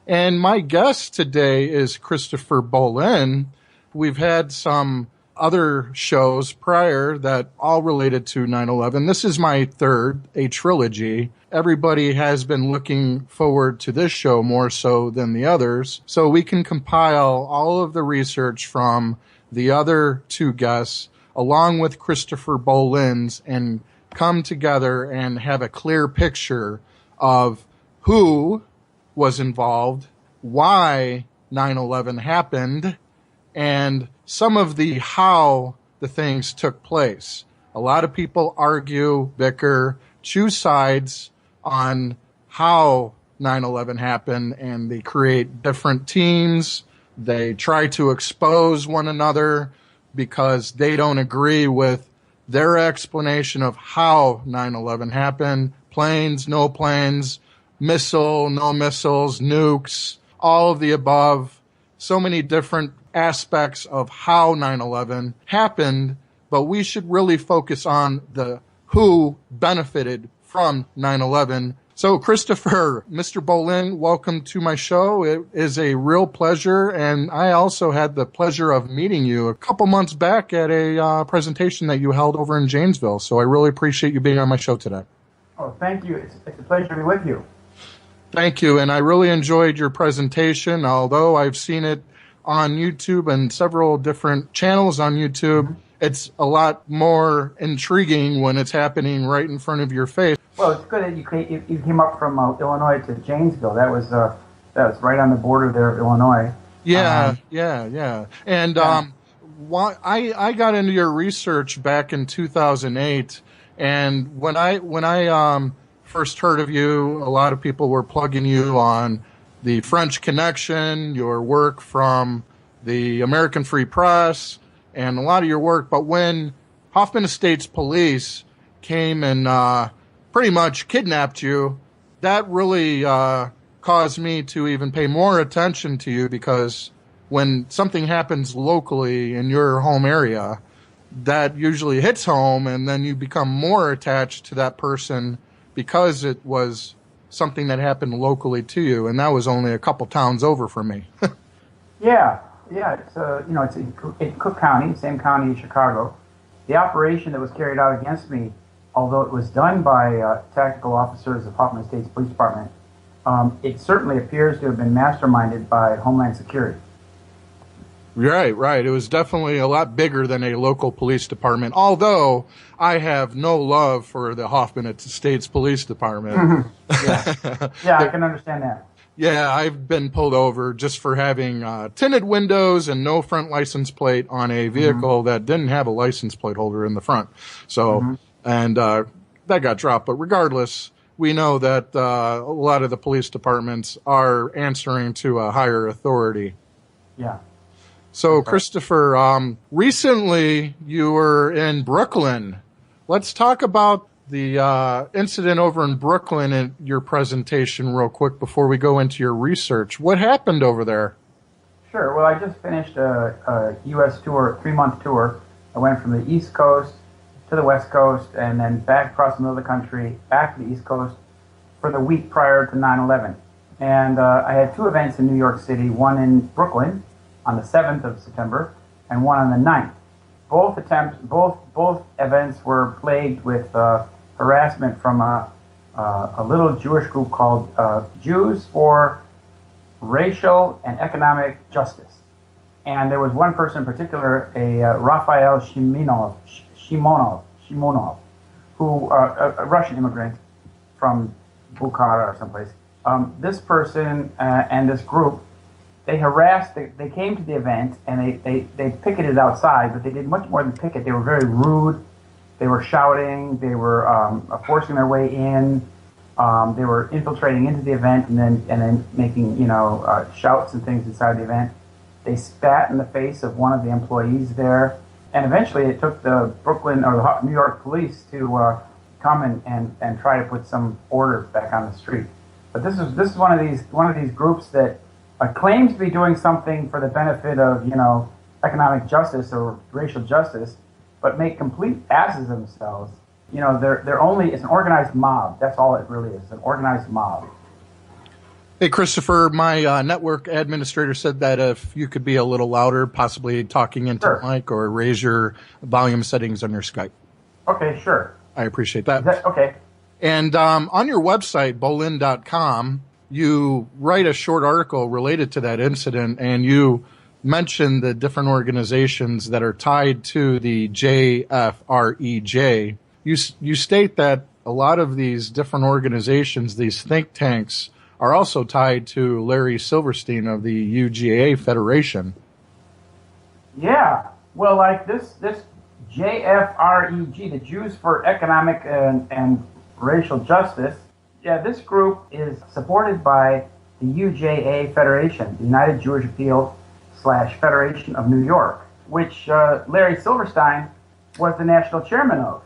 And my guest today is Christopher Bollyn. We've had some other shows prior that all related to 9/11. This is my third, a trilogy. Everybody has been looking forward to this show more so than the others. So we can compile all of the research from the other two guests along with Christopher Bollyn's and come together and have a clear picture of who was involved, why 9/11 happened, and some of the how the things took place. A lot of people argue, bicker, choose sides on how 9/11 happened, and they create different teams. They try to expose one another because they don't agree with their explanation of how 9/11 happened. Planes, no planes, missile, no missiles, nukes, all of the above. So many different aspects of how 9/11 happened, but we should really focus on the who benefited from 9/11. So, Christopher, Mr. Bollyn, welcome to my show. It is a real pleasure, and I also had the pleasure of meeting you a couple months back at a presentation that you held over in Janesville. So I really appreciate you being on my show today. Oh, thank you. It's a pleasure to be with you. Thank you, and I really enjoyed your presentation, although I've seen it on YouTube and several different channels on YouTube. Mm-hmm. It's a lot more intriguing when it's happening right in front of your face. Well, it's good that you came up from Illinois to Janesville. That was right on the border there of Illinois. Yeah. And I got into your research back in 2008, and when I first heard of you, a lot of people were plugging you on the French Connection, your work from the American Free Press, and a lot of your work. But when Hoffman Estates Police came and pretty much kidnapped you, that really caused me to even pay more attention to you, because when something happens locally in your home area, that usually hits home, and then you become more attached to that person because it was something that happened locally to you, and that was only a couple towns over from me. Yeah. It's in Cook County, same county as Chicago. The operation that was carried out against me, although it was done by tactical officers of Hoffman Estates Police Department, it certainly appears to have been masterminded by Homeland Security. Right. It was definitely a lot bigger than a local police department, although I have no love for the Hoffman Estates Police Department. Mm-hmm. Yeah, I can understand that. Yeah, I've been pulled over just for having tinted windows and no front license plate on a vehicle that didn't have a license plate holder in the front. So, and that got dropped. But regardless, we know that a lot of the police departments are answering to a higher authority. Yeah. So, Christopher, recently you were in Brooklyn. Let's talk about the incident over in Brooklyn in your presentation real quick before we go into your research. What happened over there? Sure. Well, I just finished a U.S. tour, 3-month tour. I went from the East Coast to the West Coast and then back across the middle of the country, back to the East Coast for the week prior to 9/11. And I had 2 events in New York City, one in Brooklyn on the 7th of September and one on the 9th. Both events were plagued with harassment from a little Jewish group called Jews for Racial and Economic Justice. And there was one person in particular, a Raphael Shimonov, who a Russian immigrant from Bukhara or someplace. This person and this group, they harassed, they came to the event and they picketed outside, but they did much more than picket. They were very rude. They were shouting. They were forcing their way in. They were infiltrating into the event and then making shouts and things inside the event. They spat in the face of one of the employees there, and eventually it took the Brooklyn or the New York police to come and try to put some order back on the street. But this is one of these groups that claims to be doing something for the benefit of economic justice or racial justice, but make complete asses of themselves. It's an organized mob. That's all it really is, an organized mob. Hey, Christopher, my network administrator said that if you could be a little louder, possibly talking into Sure. the mic or raise your volume settings on your Skype. Okay, sure. I appreciate that. Okay. And on your website, bolin.com, you write a short article related to that incident, and you mention the different organizations that are tied to the JFREJ. You state that a lot of these different organizations, these think tanks, are also tied to Larry Silverstein of the UGA Federation. Yeah. Well, like this JFREG, the Jews for Economic and Racial Justice. Yeah, this group is supported by the UJA Federation, the United Jewish Appeal / Federation of New York, which Larry Silverstein was the national chairman of.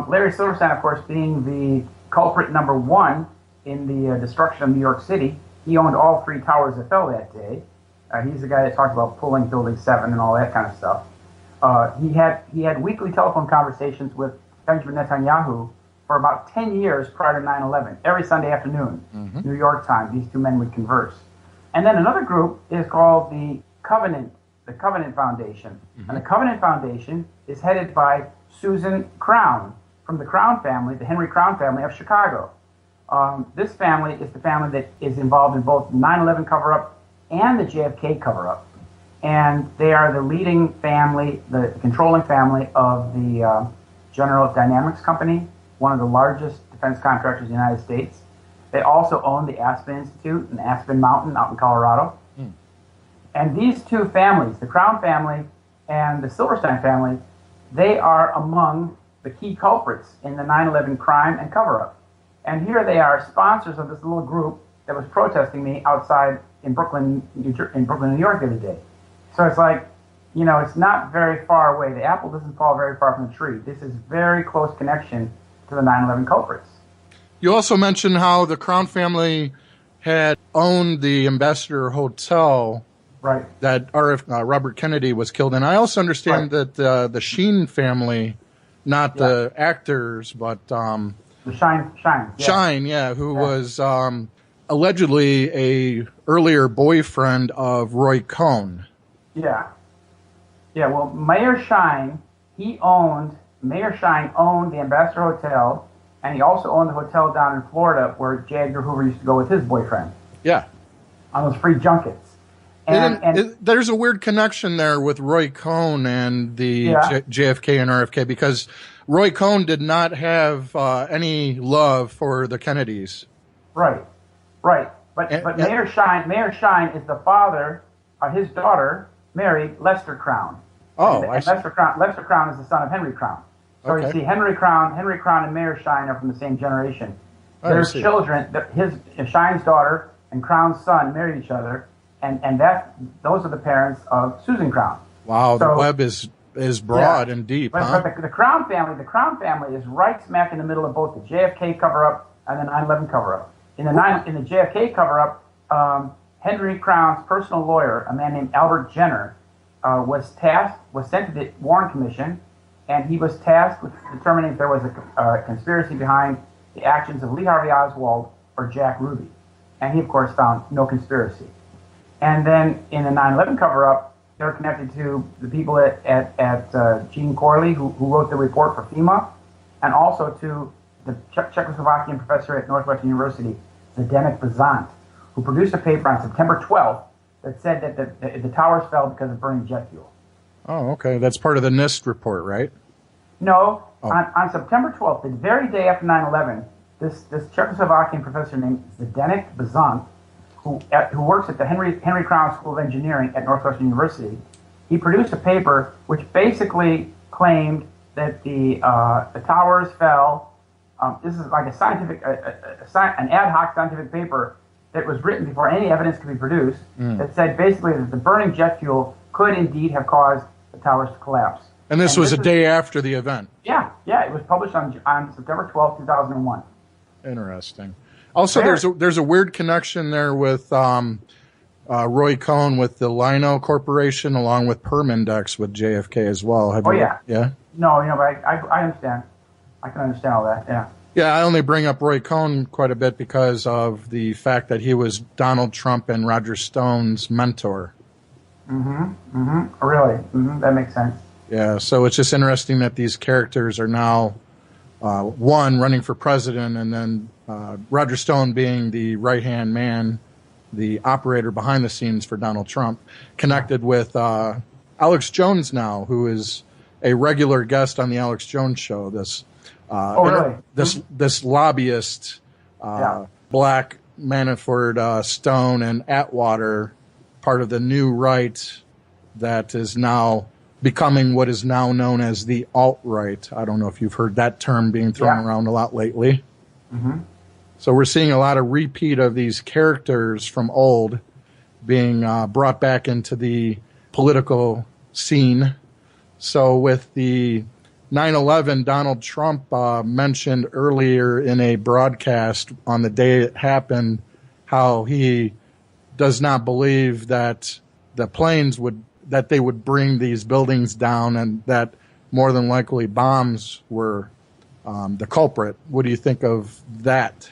Larry Silverstein, of course, being the culprit number one in the destruction of New York City. He owned all 3 towers that fell that day. He's the guy that talked about pulling Building 7 and all that kind of stuff. He had weekly telephone conversations with Benjamin Netanyahu for about 10 years prior to 9/11. Every Sunday afternoon, New York time, these two men would converse. And then another group is called the Covenant Foundation. And the Covenant Foundation is headed by Susan Crown from the Crown family, the Henry Crown family of Chicago. This family is the family that is involved in both the 9/11 cover-up and the JFK cover-up. And they are the leading family, the controlling family of the General Dynamics Company, one of the largest defense contractors in the United States. They also own the Aspen Institute in Aspen Mountain out in Colorado. And these two families, the Crown family and the Silverstein family, they are among the key culprits in the 9/11 crime and cover-up. And here they are, sponsors of this little group that was protesting me outside in Brooklyn, New York the other day. So it's like, you know, it's not very far away. The apple doesn't fall very far from the tree. This is very close connection to the 9/11 culprits. You also mentioned how the Crown family had owned the Ambassador Hotel Right. that Robert Kennedy was killed in. I also understand that the Sheen family, not the actors, but the Shine. Yeah. Shine, who was allegedly a earlier boyfriend of Roy Cohn. Yeah. Yeah, well, Mayor Shine owned the Ambassador Hotel, and he also owned the hotel down in Florida where J. Edgar Hoover used to go with his boyfriend. Yeah. On those free junkets. And there's a weird connection there with Roy Cohn and the JFK and RFK, because Roy Cohn did not have any love for the Kennedys. Right. But Mayor Shine is the father of his daughter, Mary Lester Crown. Oh, I see. Lester Crown is the son of Henry Crown. So you see, Henry Crown and Mayor Shine are from the same generation. Their children, Shine's daughter and Crown's son married each other, and those are the parents of Susan Crown. Wow, so, the web is broad and deep. But the Crown family is right smack in the middle of both the JFK cover-up and the 9/11 cover-up. In the JFK cover-up, Henry Crown's personal lawyer, a man named Albert Jenner, was sent to the Warren Commission, and he was tasked with determining if there was a conspiracy behind the actions of Lee Harvey Oswald or Jack Ruby. And he, of course, found no conspiracy. And then in the 9/11 cover-up, they were connected to the people at Gene Corley, who wrote the report for FEMA, and also to the Czechoslovakian professor at Northwestern University, Zdeněk Bazant, who produced a paper on September 12th that said that the towers fell because of burning jet fuel. Oh, okay. That's part of the NIST report, right? No. Oh. On September 12th, the very day after 9/11, this Czechoslovakian professor named Zdeněk Bazant, who works at the Henry Crown School of Engineering at Northwestern University, he produced a paper which basically claimed that the towers fell. This is like an ad hoc scientific paper that was written before any evidence could be produced, that said basically that the burning jet fuel could indeed have caused the towers to collapse. And this was a day after the event? Yeah. It was published on September 12th, 2001. Interesting. Also, there's a weird connection there with Roy Cohn with the Lino Corporation, along with Permindex with JFK as well. Yeah? No, but I understand. I can understand all that, yeah. Yeah, I only bring up Roy Cohn quite a bit because of the fact that he was Donald Trump and Roger Stone's mentor. Really? That makes sense. Yeah, so it's just interesting that these characters are now, one, running for president, and then Roger Stone being the right-hand man, the operator behind the scenes for Donald Trump, connected with Alex Jones now, who is a regular guest on the Alex Jones show. Really? This lobbyist, Black, Manafort, Stone, and Atwater, part of the new right that is now becoming what is now known as the alt-right. I don't know if you've heard that term being thrown around a lot lately. So we're seeing a lot of repeat of these characters from old being brought back into the political scene. So with the 9/11, Donald Trump mentioned earlier in a broadcast on the day it happened how he does not believe that the planes would bring these buildings down, and that more than likely bombs were the culprit. What do you think of that?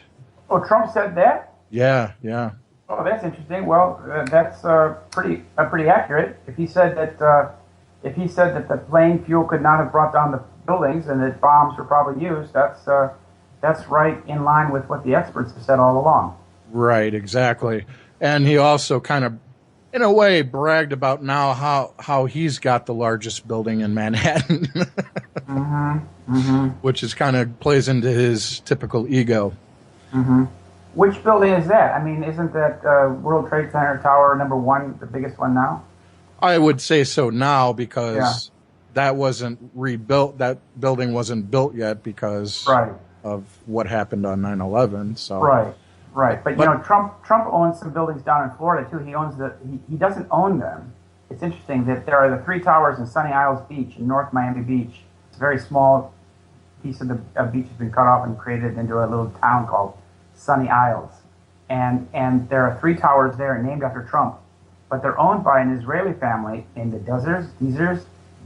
Oh, Trump said that? Yeah. Oh, that's interesting. Well, that's pretty accurate. If he said that the plane fuel could not have brought down the buildings and that bombs were probably used, that's right in line with what the experts have said all along. Right, exactly. And he also kind of, in a way, bragged about now how he's got the largest building in Manhattan, which is kind of plays into his typical ego. Which building is that? I mean, isn't that World Trade Center Tower #1 the biggest one now? I would say so now because that wasn't rebuilt. That building wasn't built yet because of what happened on 9/11. So Right. But you know, Trump owns some buildings down in Florida too. He doesn't own them. It's interesting that there are the 3 towers in Sunny Isles Beach in North Miami Beach. It's a very small piece of the beach has been cut off and created into a little town called Sunny Isles. And there are 3 towers there named after Trump, but they're owned by an Israeli family named the Dezers,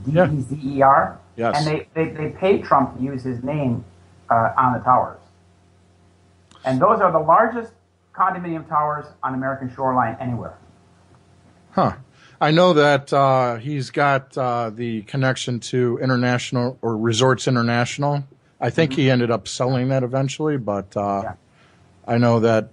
D-E-Z-E-R. Yes. And they paid Trump to use his name on the towers. And those are the largest condominium towers on American shoreline anywhere. Huh. I know that he's got the connection to International or Resorts International. I think he ended up selling that eventually, but I know that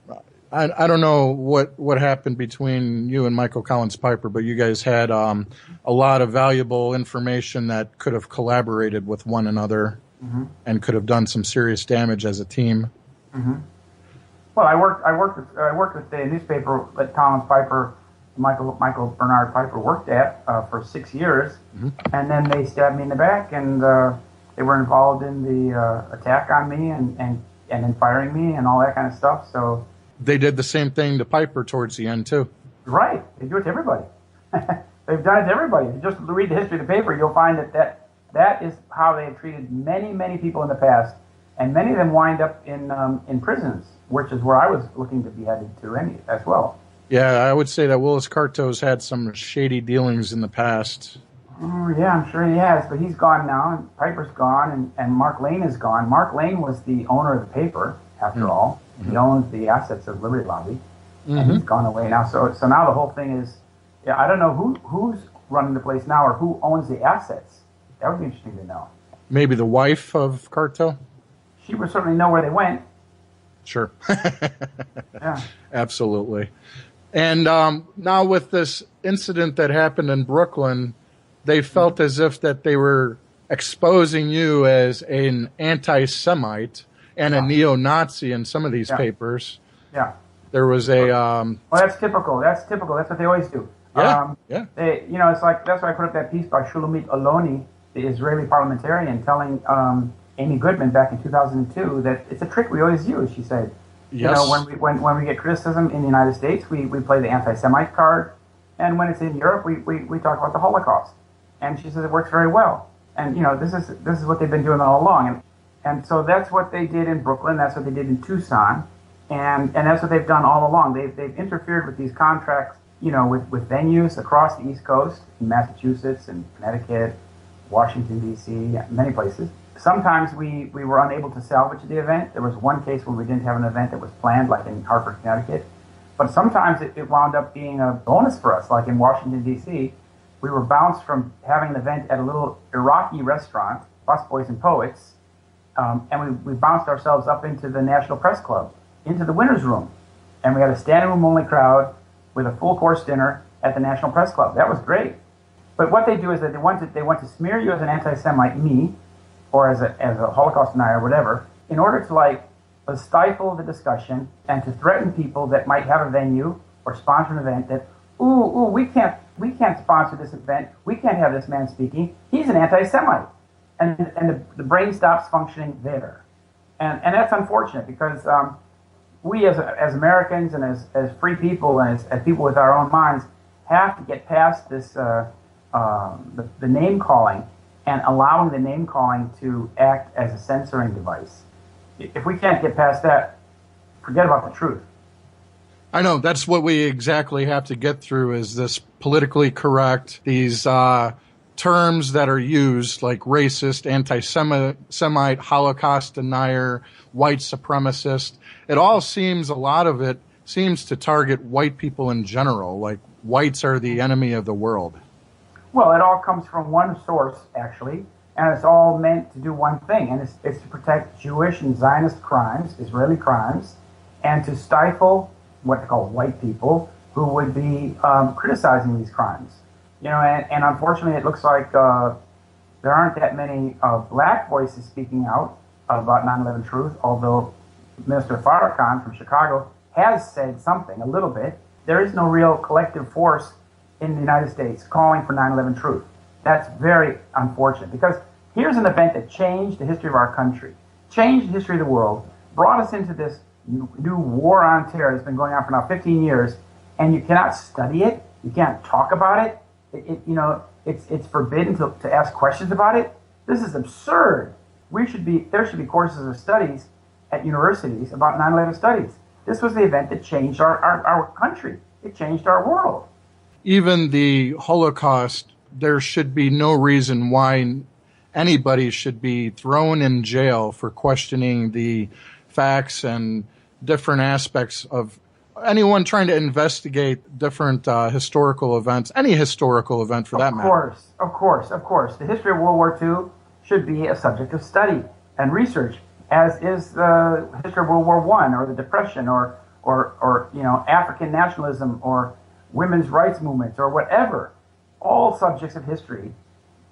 I don't know what happened between you and Michael Collins Piper, but you guys had a lot of valuable information that could have collaborated with one another and could have done some serious damage as a team. Well, I worked with the newspaper that Collins Piper, Michael Bernard Piper worked at for 6 years, and then they stabbed me in the back, and they were involved in the attack on me and in firing me and all that kind of stuff. So they did the same thing to Piper towards the end too. Right, they do it to everybody. They've done it to everybody. If you just read the history of the paper, you'll find that is how they have treated many people in the past, and many of them wind up in prisons, which is where I was looking to be headed to as well. Yeah, I would say that Willis Carto's had some shady dealings in the past. Oh, yeah, I'm sure he has, but he's gone now, and Piper's gone, and Mark Lane is gone. Mark Lane was the owner of the paper, after all. He owns the assets of Liberty Lobby, and he's gone away now. So now the whole thing is, I don't know who's running the place now or who owns the assets. That would be interesting to know. Maybe the wife of Carto? She would certainly know where they went. Sure. Yeah. Absolutely. And now with this incident that happened in Brooklyn, they felt as if that they were exposing you as an anti-Semite and a neo-Nazi in some of these papers. Yeah. There was a... well, that's typical. That's what they always do. Yeah. They, it's like, that's why I put up that piece by Shulamit Aloni, the Israeli parliamentarian, telling Amy Goodman back in 2002 that it's a trick we always use, she said. Yes. When we get criticism in the United States, we play the anti-Semite card, and when it's in Europe, we talk about the Holocaust. And she says it works very well. And this is what they've been doing all along. And so that's what they did in Brooklyn. That's what they did in Tucson, and that's what they've done all along. They've interfered with these contracts, with venues across the East Coast, in Massachusetts and Connecticut, Washington D.C., many places. Sometimes we were unable to salvage the event. There was one case where we didn't have an event that was planned, like in Hartford, Connecticut. But sometimes it wound up being a bonus for us, like in Washington, D.C. We were bounced from having an event at a little Iraqi restaurant, Busboys and Poets, and we bounced ourselves up into the National Press Club, into the winner's room. And we had a standing room only crowd with a full course dinner at the National Press Club. That was great. But what they do is that they want to smear you as an anti-Semite, me, or as a Holocaust denier, or whatever, in order to stifle the discussion and to threaten people that might have a venue or sponsor an event that, we can't sponsor this event. We can't have this man speaking. He's an anti-Semite. And the brain stops functioning there. And that's unfortunate because we as Americans and as free people and as people with our own minds have to get past this the name calling and allowing the name calling to act as a censoring device. If we can't get past that, forget about the truth. I know that's what we exactly have to get through is this politically correct, these terms that are used like racist, anti-Semite, Holocaust denier, white supremacist. It all seems, a lot of it seems to target white people in general, like whites are the enemy of the world. Well, it all comes from one source, actually, and it's all meant to do one thing, and it's to protect Jewish and Zionist crimes, Israeli crimes, and to stifle what they call white people who would be criticizing these crimes. You know, and unfortunately, it looks like there aren't that many black voices speaking out about 9/11 truth, although Minister Farrakhan from Chicago has said something a little bit. There is no real collective force in the United States calling for 9/11 truth. That's very unfortunate because here's an event that changed the history of our country, changed the history of the world, brought us into this new war on terror that's been going on for now 15 years, and you cannot study it, you can't talk about it. It's forbidden to ask questions about it. This is absurd. There should be courses of studies at universities about 9/11 studies. This was the event that changed our country. It changed our world. Even the Holocaust, there should be no reason why anybody should be thrown in jail for questioning the facts and different aspects of anyone trying to investigate different historical events, any historical event for that matter. Of course. The history of World War II should be a subject of study and research, as is the history of World War I or the Depression or African nationalism or women's rights movements or whatever. All subjects of history.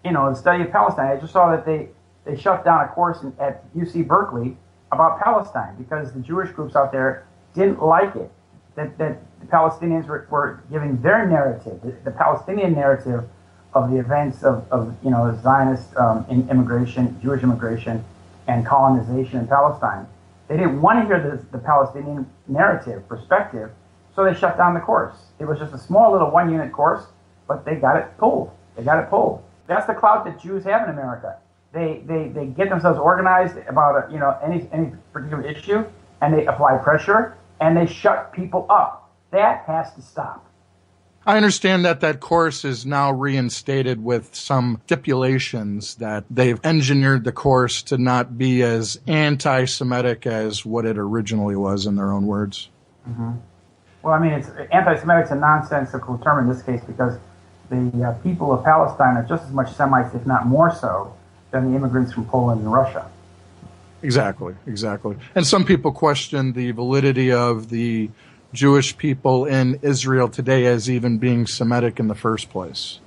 The study of Palestine. I just saw that they shut down a course at UC Berkeley about Palestine because the Jewish groups out there didn't like it. That the Palestinians were giving their narrative, the Palestinian narrative of the events of Zionist immigration, Jewish immigration, and colonization in Palestine. They didn't want to hear the Palestinian narrative, perspective, so they shut down the course. It was just a small little one-unit course, but they got it pulled. That's the clout that Jews have in America. They get themselves organized about any particular issue, and they apply pressure, and they shut people up. That has to stop. I understand that course is now reinstated with some stipulations that they've engineered the course to not be as anti-Semitic as what it originally was, in their own words. Mm-hmm. Well, I mean, anti-Semitic's a nonsensical term in this case because the people of Palestine are just as much Semites, if not more so, than the immigrants from Poland and Russia. Exactly. And some people question the validity of the Jewish people in Israel today as even being Semitic in the first place.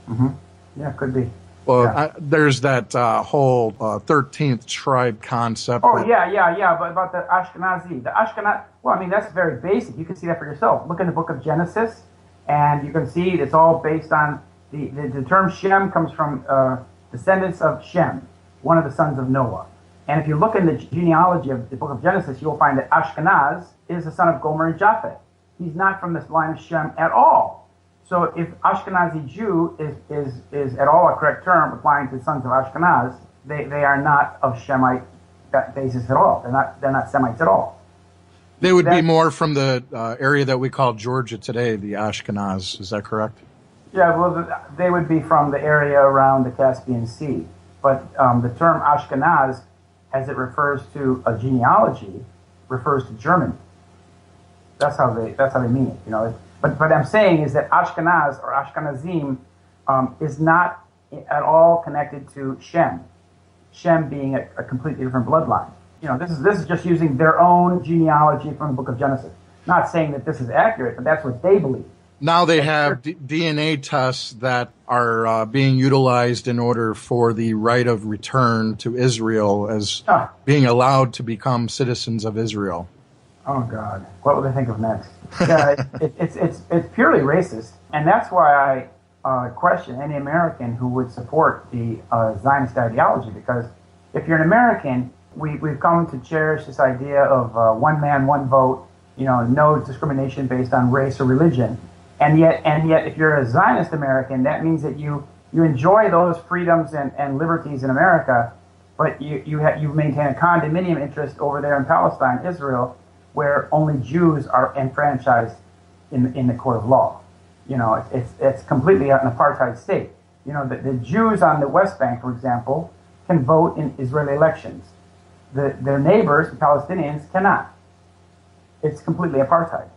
Mm-hmm. Yeah, could be. Well, yeah. There's that whole 13th tribe concept. Oh, yeah. But about the Ashkenazi. Well, I mean, that's very basic. You can see that for yourself. Look in the book of Genesis, and you can see it's all based on the term Shem comes from descendants of Shem, one of the sons of Noah. And if you look in the genealogy of the book of Genesis, you'll find that Ashkenaz is the son of Gomer and Japheth. He's not from this line of Shem at all. So if Ashkenazi Jew is at all a correct term applying to sons of Ashkenaz, they are not of Shemite basis at all. They're not Semites at all. They would be more from the area that we call Georgia today, the Ashkenaz. Is that correct? Yeah, well, they would be from the area around the Caspian Sea. But the term Ashkenaz, as it refers to a genealogy, refers to Germany. That's how they mean it. But what I'm saying is that Ashkenaz or Ashkenazim is not at all connected to Shem. Shem being a completely different bloodline. This is just using their own genealogy from the book of Genesis. Not saying that this is accurate, but that's what they believe. Now they have DNA tests that are being utilized in order for the right of return to Israel as being allowed to become citizens of Israel. Oh God, what will they think of next? Yeah, it's purely racist, and that's why I question any American who would support the Zionist ideology. Because if you're an American, we've come to cherish this idea of one man, one vote. No discrimination based on race or religion. And yet, if you're a Zionist American, that means that you enjoy those freedoms and liberties in America, but you maintain a condominium interest over there in Palestine, Israel, where only Jews are enfranchised in the court of law. It's completely an apartheid state. The Jews on the West Bank, for example, can vote in Israeli elections. Their neighbors, the Palestinians, cannot. It's completely apartheid.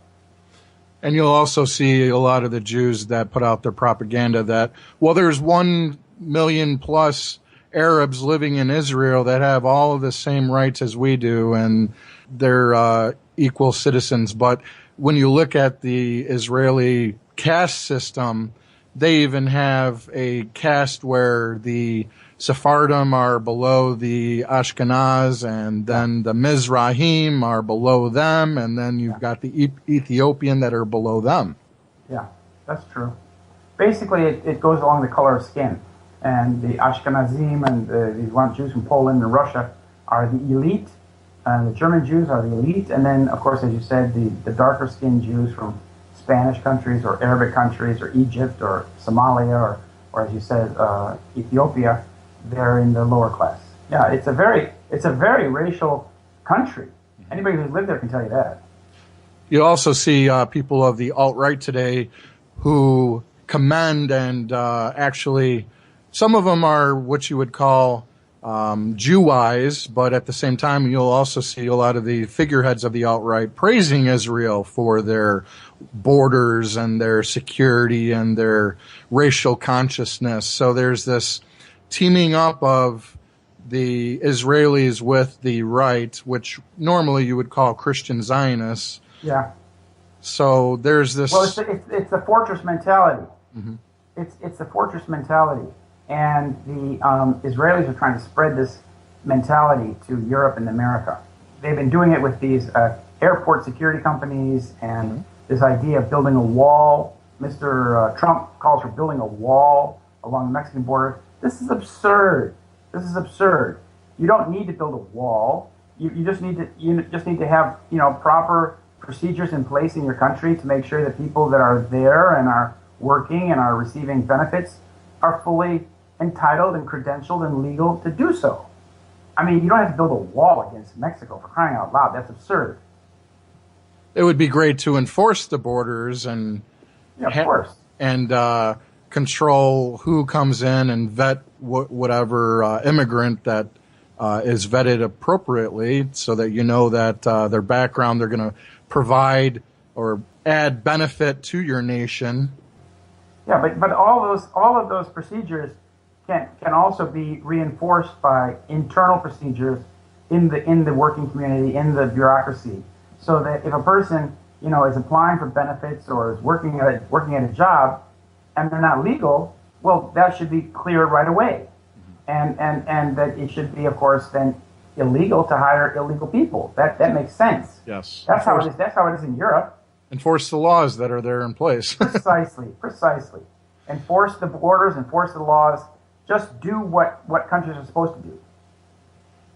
And you'll also see a lot of the Jews that put out their propaganda that, well, there's 1 million plus Arabs living in Israel that have all of the same rights as we do, and they're equal citizens. But when you look at the Israeli caste system, they even have a caste where the Sephardim are below the Ashkenaz, and then the Mizrahim are below them, and then you've got the Ethiopian that are below them. Yeah, that's true. Basically, it goes along the color of skin. And the Ashkenazim and these Jews from Poland and Russia are the elite. The German Jews are the elite. And then, of course, as you said, the darker-skinned Jews from Spanish countries or Arabic countries or Egypt or Somalia or as you said, Ethiopia, they're in the lower class. Yeah, it's a very racial country. Anybody who's lived there can tell you that. You also see people of the alt-right today who commend and actually, some of them are what you would call Jew-wise, but at the same time, you'll also see a lot of the figureheads of the alt-right praising Israel for their borders and their security and their racial consciousness. So there's this teaming up of the Israelis with the right, which normally you would call Christian Zionists. Yeah. So there's this. Well, it's the fortress mentality. Mm-hmm. It's the fortress mentality, and the Israelis are trying to spread this mentality to Europe and America. They've been doing it with these airport security companies and this idea of building a wall. Mr. Trump calls for building a wall along the Mexican border. This is absurd. This is absurd. You don't need to build a wall. You just need to have proper procedures in place in your country to make sure that people that are there and are working and are receiving benefits are fully entitled and credentialed and legal to do so. I mean, you don't have to build a wall against Mexico, for crying out loud. That's absurd. It would be great to enforce the borders and of course. And control who comes in and vet whatever immigrant that is vetted appropriately, so that you know that their background, they're going to provide or add benefit to your nation. Yeah, but all of those procedures can also be reinforced by internal procedures in the working community, in the bureaucracy, so that if a person is applying for benefits or is working at a job and they're not legal, well, that should be clear right away, and that it should be, of course, then illegal to hire illegal people. That makes sense. Yes, that's how it is. That's how it is in Europe. Enforce the laws that are there in place. Precisely. Enforce the borders, enforce the laws. Just do what countries are supposed to do.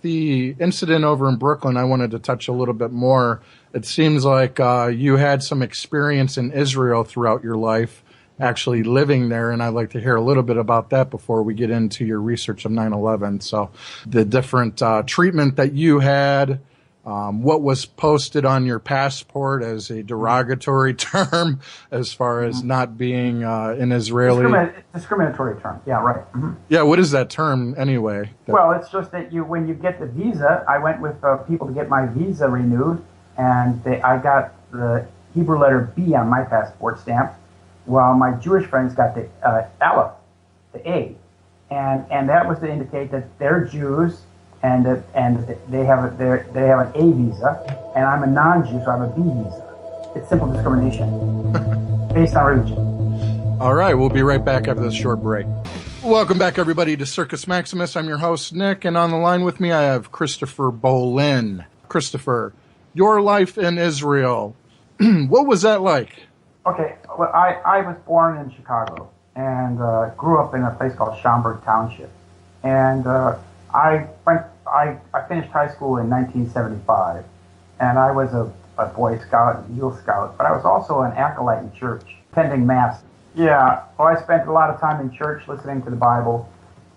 The incident over in Brooklyn, I wanted to touch a little bit more. It seems like you had some experience in Israel throughout your life, actually living there, and I'd like to hear a little bit about that before we get into your research of 9/11. So the different treatment that you had what was posted on your passport as a derogatory term as far as not being an Israeli. Discriminatory term. Yeah, right. Mm-hmm. Yeah, what is that term anyway? Well, it's just that when you get the visa, I went with people to get my visa renewed, and I got the Hebrew letter B on my passport stamp, while my Jewish friends got the Aleph, the A, and that was to indicate that they're Jews and they have an A visa, and I'm a non-Jew, so I have a B visa. It's simple discrimination based on religion. All right, we'll be right back after this short break. Welcome back, everybody, to Circus Maximus. I'm your host, Nick, and on the line with me I have Christopher Bollyn. Christopher, your life in Israel, what was that like? Okay, well, I was born in Chicago and grew up in a place called Schaumburg Township. And I finished high school in 1975, and I was a Boy Scout and Eagle Scout, but I was also an acolyte in church, attending Mass. Yeah, well, I spent a lot of time in church listening to the Bible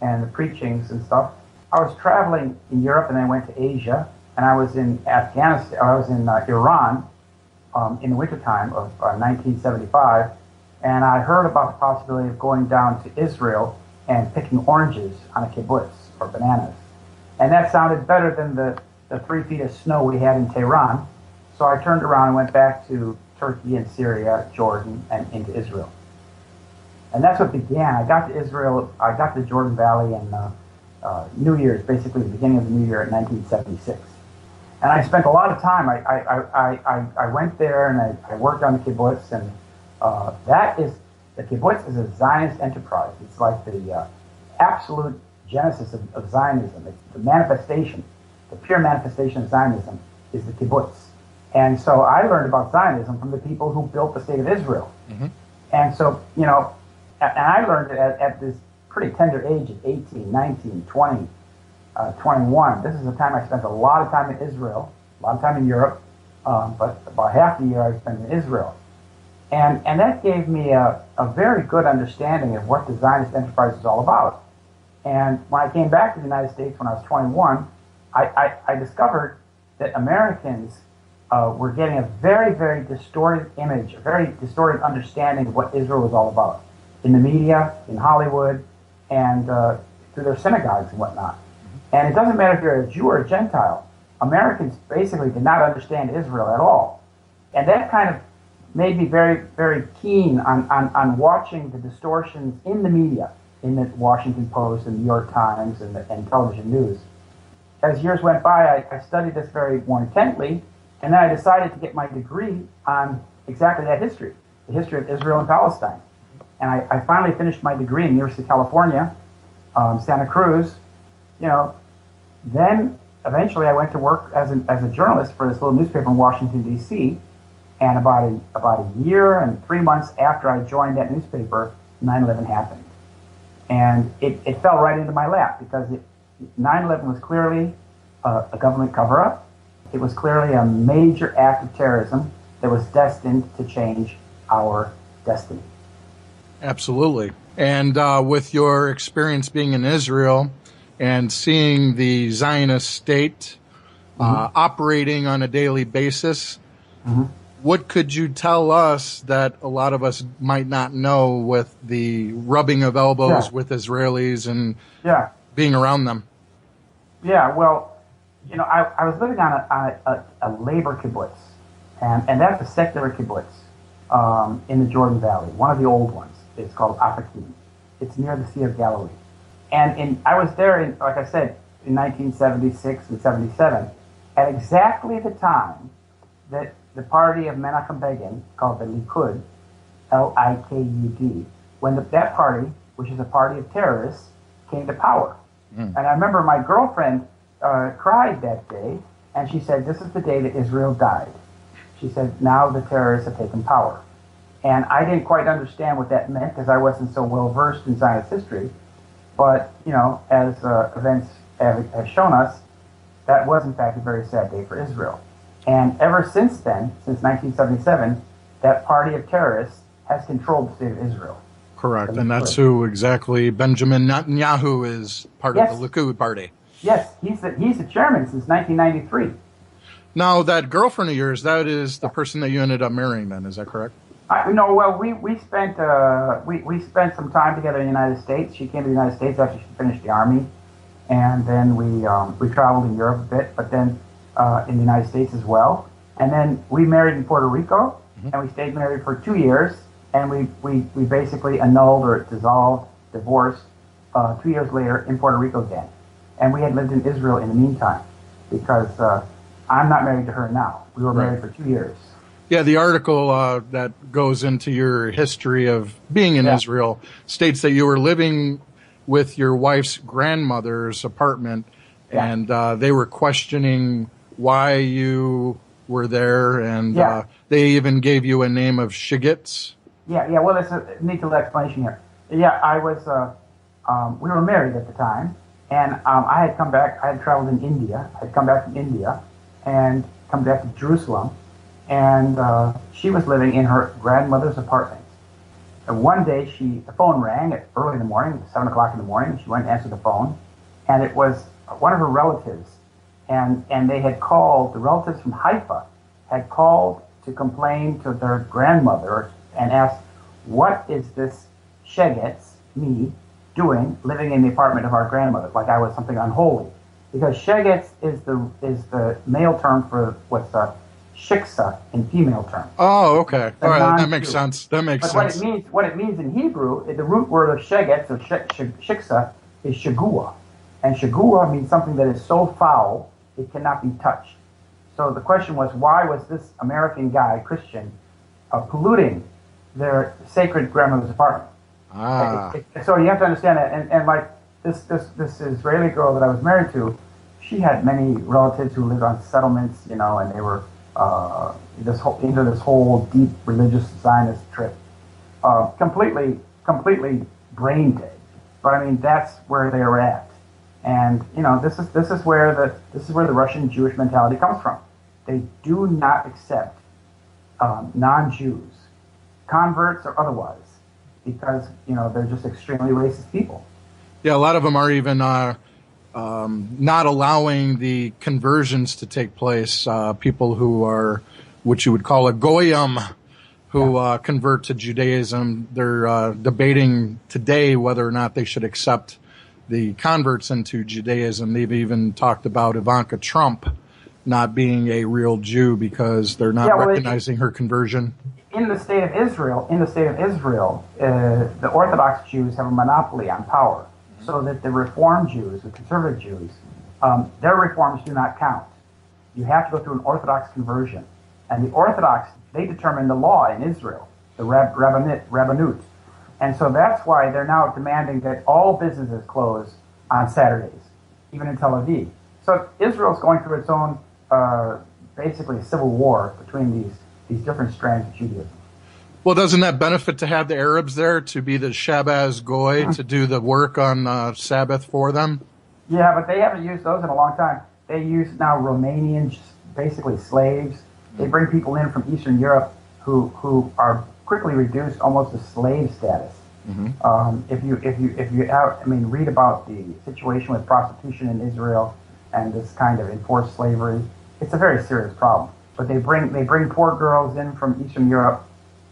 and the preachings and stuff. I was traveling in Europe, and then I went to Asia, and I was in Afghanistan. I was in Iran in the wintertime of 1975, and I heard about the possibility of going down to Israel and picking oranges on a kibbutz or bananas. And that sounded better than the 3 feet of snow we had in Tehran. So I turned around and went back to Turkey and Syria, Jordan, and into Israel. And that's what began. I got to Israel, I got to Jordan Valley in New Year's, basically the beginning of the new year in 1976. And I spent a lot of time. I went there and I worked on the kibbutz, and the kibbutz is a Zionist enterprise. It's like the absolute genesis of Zionism. It's the manifestation, the pure manifestation of Zionism is the kibbutz. And so I learned about Zionism from the people who built the state of Israel. Mm-hmm. And so, and I learned it at this pretty tender age of 18, 19, 20, 21. This is the time I spent a lot of time in Israel, a lot of time in Europe, but about half the year I spent in Israel. And that gave me a very good understanding of what the Zionist enterprise is all about. And when I came back to the United States when I was 21, I discovered that Americans were getting a very, very distorted image, a very distorted understanding of what Israel was all about in the media, in Hollywood, and through their synagogues and whatnot. And it doesn't matter if you're a Jew or a Gentile. Americans basically did not understand Israel at all. And that kind of made me very, very keen on watching the distortions in the media, in the Washington Post and New York Times and television news. As years went by, I studied this very more intently, and then I decided to get my degree on exactly that history, the history of Israel and Palestine. And I finally finished my degree in the University of California, Santa Cruz. Then eventually I went to work as a journalist for this little newspaper in Washington, D.C., and about a year and 3 months after I joined that newspaper, 9/11 happened. And it fell right into my lap because 9/11 was clearly a government cover-up. It was clearly a major act of terrorism that was destined to change our destiny. Absolutely. And with your experience being in Israel and seeing the Zionist state operating on a daily basis, what could you tell us that a lot of us might not know with the rubbing of elbows with Israelis and being around them? Yeah, well, I was living on a labor kibbutz, and that's a secular kibbutz in the Jordan Valley, one of the old ones. It's called Afakim. It's near the Sea of Galilee. And I was there, like I said, in 1976 and 77, at exactly the time that the party of Menachem Begin, called the Likud, L-I-K-U-D, when that party, which is a party of terrorists, came to power. And I remember my girlfriend cried that day, and she said, "This is the day that Israel died." She said, "Now the terrorists have taken power." And I didn't quite understand what that meant because I wasn't so well versed in Zionist history. But, as events have shown us, that was in fact a very sad day for Israel. And ever since then, since 1977, that party of terrorists has controlled the state of Israel. Correct. And that's who exactly Benjamin Netanyahu is part of the Likud party. Yes, he's the chairman since 1993. Now, that girlfriend of yours, that is the person that you ended up marrying then, is that correct? No, well, we spent some time together in the United States. She came to the United States after she finished the Army, and then we traveled in Europe a bit, but then in the United States as well. And then we married in Puerto Rico, and we stayed married for 2 years, and we basically annulled or dissolved, divorced 2 years later in Puerto Rico again. And we had lived in Israel in the meantime, because I'm not married to her now. We were married for 2 years. Yeah, the article that goes into your history of being in Israel states that you were living with your wife's grandmother's apartment, and they were questioning why you were there, and they even gave you a name of Shigitz. Yeah. Well, there's a neat little explanation here. Yeah, I was. We were married at the time, and I had come back. I had traveled in India. I had come back from India, and come back to Jerusalem. And she was living in her grandmother's apartment. And one day, the phone rang at early in the morning, 7 o'clock in the morning. She went and answered the phone, and it was one of her relatives. And they had called, the relatives from Haifa had called to complain to their grandmother and asked, what is this Shegetz, me, doing living in the apartment of our grandmother, like I was something unholy? Because Shegetz is the male term for what's shiksa in female terms. Oh, okay. All right, that makes sense. That makes sense. What it means in Hebrew, the root word of shegetz, of shiksa, is shagua. And shagua means something that is so foul, it cannot be touched. So the question was, why was this American guy, Christian, polluting their sacred grandmother's apartment? So you have to understand that. And like this Israeli girl that I was married to, she had many relatives who lived on settlements, and they were into this whole deep religious Zionist trip, completely brain dead. But I mean, that's where they were at, and this is where the Russian Jewish mentality comes from. They do not accept non-Jews, converts or otherwise, because they're just extremely racist people. Yeah, a lot of them are even not allowing the conversions to take place. People who are what you would call a goyim, who convert to Judaism, they're debating today whether or not they should accept the converts into Judaism. They've even talked about Ivanka Trump not being a real Jew because they're not recognizing her conversion. In the state of Israel, the Orthodox Jews have a monopoly on power, so that the Reform Jews, the conservative Jews, their reforms do not count. You have to go through an Orthodox conversion. And the Orthodox, they determine the law in Israel, the rabbinut. And so that's why they're now demanding that all businesses close on Saturdays, even in Tel Aviv. So Israel's going through its own, basically, civil war between these different strands of Judaism. Well, doesn't that benefit to have the Arabs there to be the Shabbos Goy to do the work on Sabbath for them? Yeah, but they haven't used those in a long time. They use now Romanians, basically slaves. They bring people in from Eastern Europe who are quickly reduced almost to slave status. If you read about the situation with prostitution in Israel and this kind of enforced slavery, it's a very serious problem. But they bring poor girls in from Eastern Europe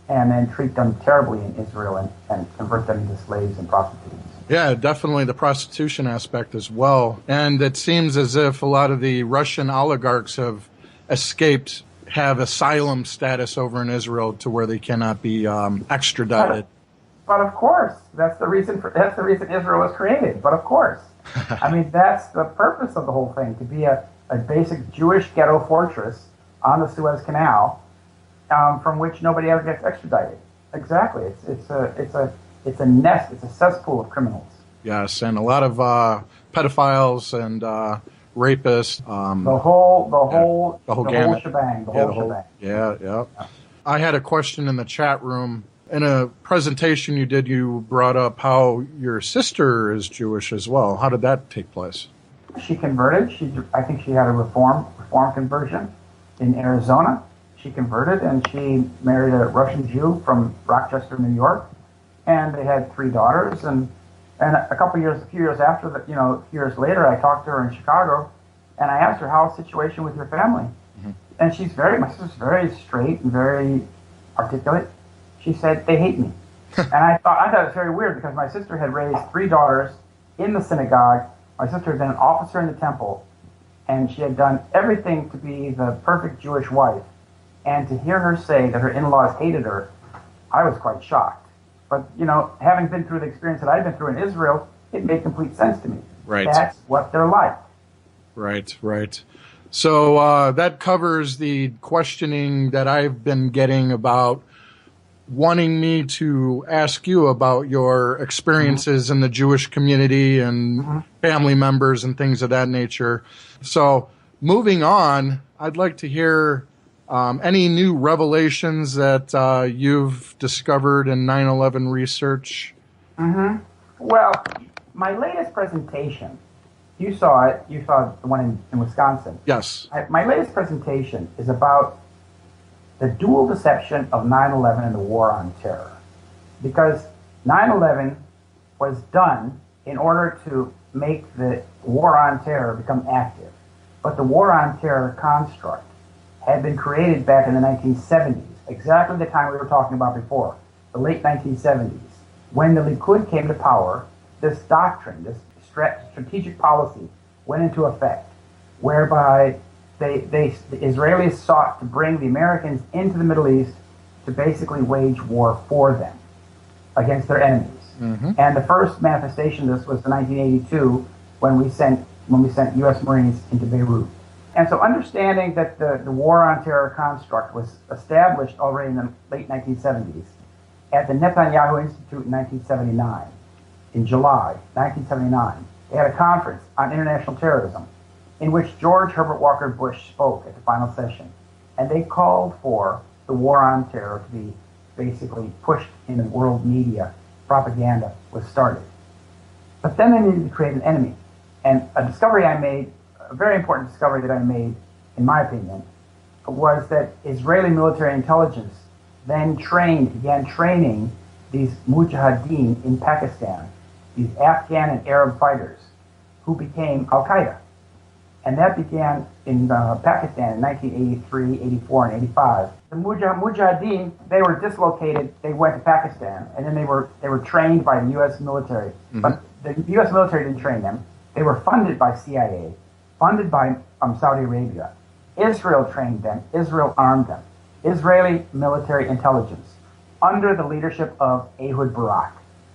and then treat them terribly in Israel and convert them into slaves and prostitutes. Yeah, definitely the prostitution aspect as well. And it seems as if a lot of the Russian oligarchs have escaped, have asylum status over in Israel to where they cannot be extradited. But of course, that's the reason Israel was created. But of course, I mean, that's the purpose of the whole thing, to be a basic Jewish ghetto fortress on the Suez Canal, from which nobody ever gets extradited. Exactly, it's a nest, it's a cesspool of criminals. Yes, and a lot of pedophiles and rapists. The whole shebang. Yeah. I had a question in the chat room. In a presentation you did, you brought up how your sister is Jewish as well. How did that take place? She converted. I think she had a reform conversion in Arizona. She converted and she married a Russian Jew from Rochester, New York, and they had 3 daughters. And a few years after that, years later, I talked to her in Chicago, and I asked her, "How's the situation with your family?" And my sister's very straight and very articulate. She said, they hate me. And I thought it was very weird because my sister had raised 3 daughters in the synagogue. My sister had been an officer in the temple, and she had done everything to be the perfect Jewish wife. And to hear her say that her in-laws hated her, I was quite shocked. But, having been through the experience that I'd been through in Israel, it made complete sense to me. Right. That's what they're like. Right. So that covers the questioning that I've been getting about wanting me to ask you about your experiences in the Jewish community and family members and things of that nature. So moving on, I'd like to hear any new revelations that you've discovered in 9/11 research. Well, my latest presentation, you saw it. You saw the one in Wisconsin. Yes. My latest presentation is about the dual deception of 9/11 and the war on terror. Because 9/11 was done in order to make the war on terror become active. But the war on terror construct had been created back in the 1970s, exactly the time we were talking about before, the late 1970s. When the Likud came to power, this doctrine, this strategic policy went into effect, whereby the Israelis sought to bring the Americans into the Middle East to basically wage war for them against their enemies. And the first manifestation of this was in 1982 when we sent U.S. Marines into Beirut. And so understanding that the war on terror construct was established already in the late 1970s at the Netanyahu Institute in 1979, in July 1979, they had a conference on international terrorism in which George Herbert Walker Bush spoke at the final session. And they called for the war on terror to be basically pushed in the world media. Propaganda was started. But then they needed to create an enemy. And a discovery I made, a very important discovery that I made, in my opinion, was that Israeli military intelligence then began training these mujahideen in Pakistan, these Afghan and Arab fighters, who became Al-Qaeda. And that began in Pakistan in 1983, 84, and 85. The mujahideen, they were dislocated. They went to Pakistan, and then they were trained by the U.S. military. But the U.S. military didn't train them. They were funded by CIA, funded by Saudi Arabia. Israel trained them. Israel armed them. Israeli military intelligence under the leadership of Ehud Barak.